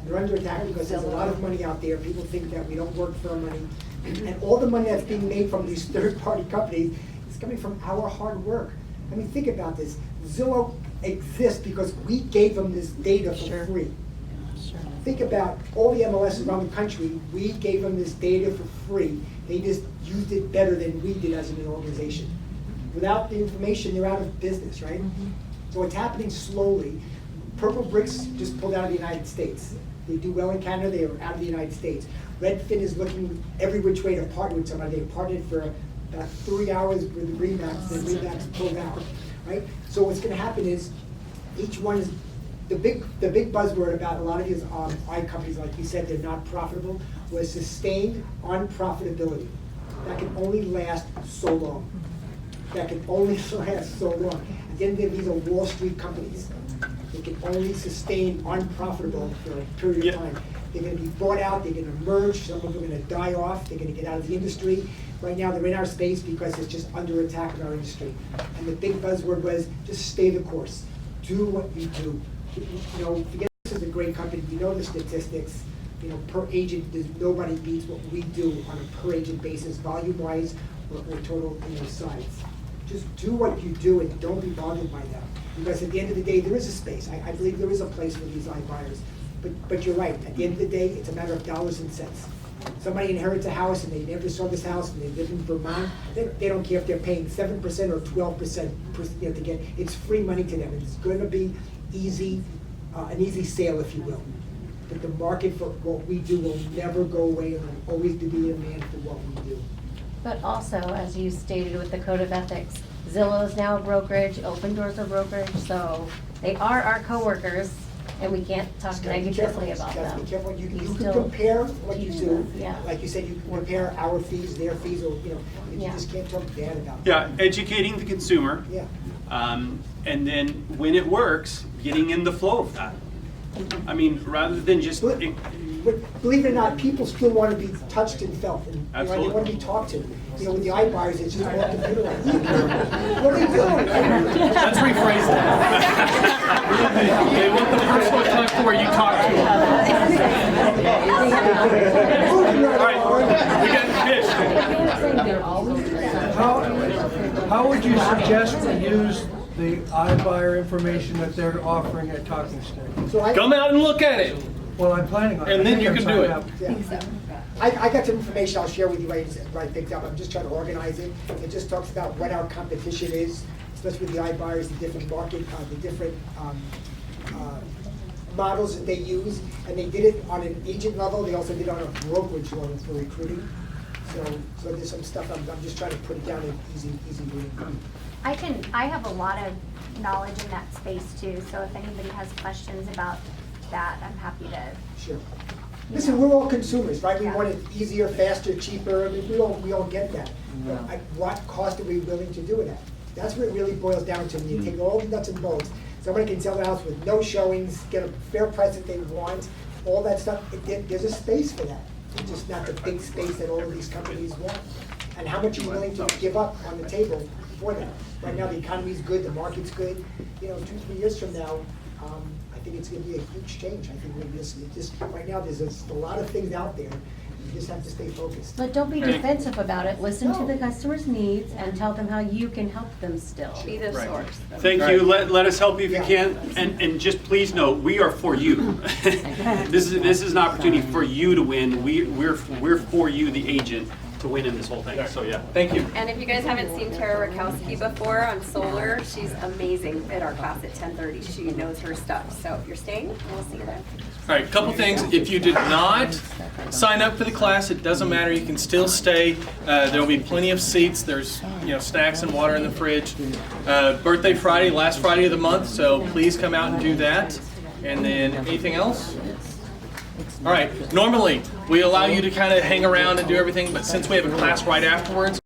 They're under attack because there's a lot of money out there. People think that we don't work for our money. And all the money that's being made from these third-party companies is coming from our hard work. I mean, think about this. Zillow exists because we gave them this data for free. Think about all the MLS around the country. We gave them this data for free. They just used it better than we did as an organization. Without the information, they're out of business, right? So it's happening slowly. Purple Bricks just pulled out of the United States. They do well in Canada. They are out of the United States. Redfin is looking every which way to partner with somebody. They partnered for about 3 hours with the REMAX, then REMAX pulled out. Right? So what's going to happen is each one is the big buzzword about a lot of these companies, like you said, they're not profitable, was sustained unprofitability. That can only last so long. At the end of the day, these are Wall Street companies. They can only sustain unprofitable for a period of time. They're going to be bought out, they're going to merge, some of them are going to die off, they're going to get out of the industry. Right now, they're in our space because it's just under attack in our industry. And the big buzzword was just stay the course. Do what you do. Forget this is a great company. You know the statistics. Per agent, nobody beats what we do on a per agent basis, volume-wise or total size. Just do what you do and don't be bothered by that. Because at the end of the day, there is a space. I believe there is a place for these iBuyers. But you're right. At the end of the day, it's a matter of dollars and cents. Somebody inherits a house and they never saw this house and they live in Vermont, they don't care if they're paying 7% or 12% to get. It's free money to them. It's going to be easy, an easy sale, if you will. But the market for what we do will never go away, and will always be the demand for what we do. But also, as you stated with the Code of Ethics, Zillow is now a brokerage, Open Doors are brokerage, so they are our coworkers. And we can't talk negatively about them. Be careful. You can compare what you do. Yeah. Like you said, you can compare our fees, their fees, or you just can't talk bad about them. Yeah, educating the consumer. Yeah. And then when it works, getting in the flow of that. I mean, rather than just. But believe it or not, people still want to be touched and felt, and they want to be talked to. With the iBuyers, it's just all computerized. What are you doing? Let's rephrase that. They want the personal touch where you talk to them. All right, we got fish. How would you suggest we use the iBuyer information that they're offering at Talking Stick? Come out and look at it. Well, I'm planning on it. And then you can do it. Yeah. I got some information I'll share with you right things up. I'm just trying to organize it. It just talks about what our competition is, especially with the iBuyers, the different market, the different models that they use. And they did it on an agent level. They also did it on a brokerage level for recruiting. So there's some stuff I'm just trying to put it down in easy reading. I have a lot of knowledge in that space too. So if anybody has questions about that, I'm happy to. Sure. Listen, we're all consumers, right? We want it easier, faster, cheaper. I mean, we all get that. But at what cost are we willing to do it at? That's what it really boils down to. When you take all the nuts and bolts, somebody can sell the house with no showings, get a fair price that they want, all that stuff, there's a space for that. It's just not the big space that all of these companies want. And how much are you willing to give up on the table for that? Right now, the economy's good, the market's good. 2-3 years from now, I think it's gonna be a huge change. I think right now, there's a lot of things out there. You just have to stay focused. But don't be defensive about it. Listen to the customer's needs and tell them how you can help them still. Be the source. Thank you. Let us help you if you can. And just please know, we are for you. This is an opportunity for you to win. We're for you, the agent, to win in this whole thing. So yeah, thank you. And if you guys haven't seen Tara Rakowski before on solar, she's amazing at our class at 10:30. She knows her stuff. So if you're staying, we'll see you there. All right, couple things. If you did not sign up for the class, it doesn't matter. You can still stay. There will be plenty of seats. There's snacks and water in the fridge. Birthday Friday, last Friday of the month. So please come out and do that. And then anything else? All right. Normally we allow you to kind of hang around and do everything, but since we have a class right afterwards,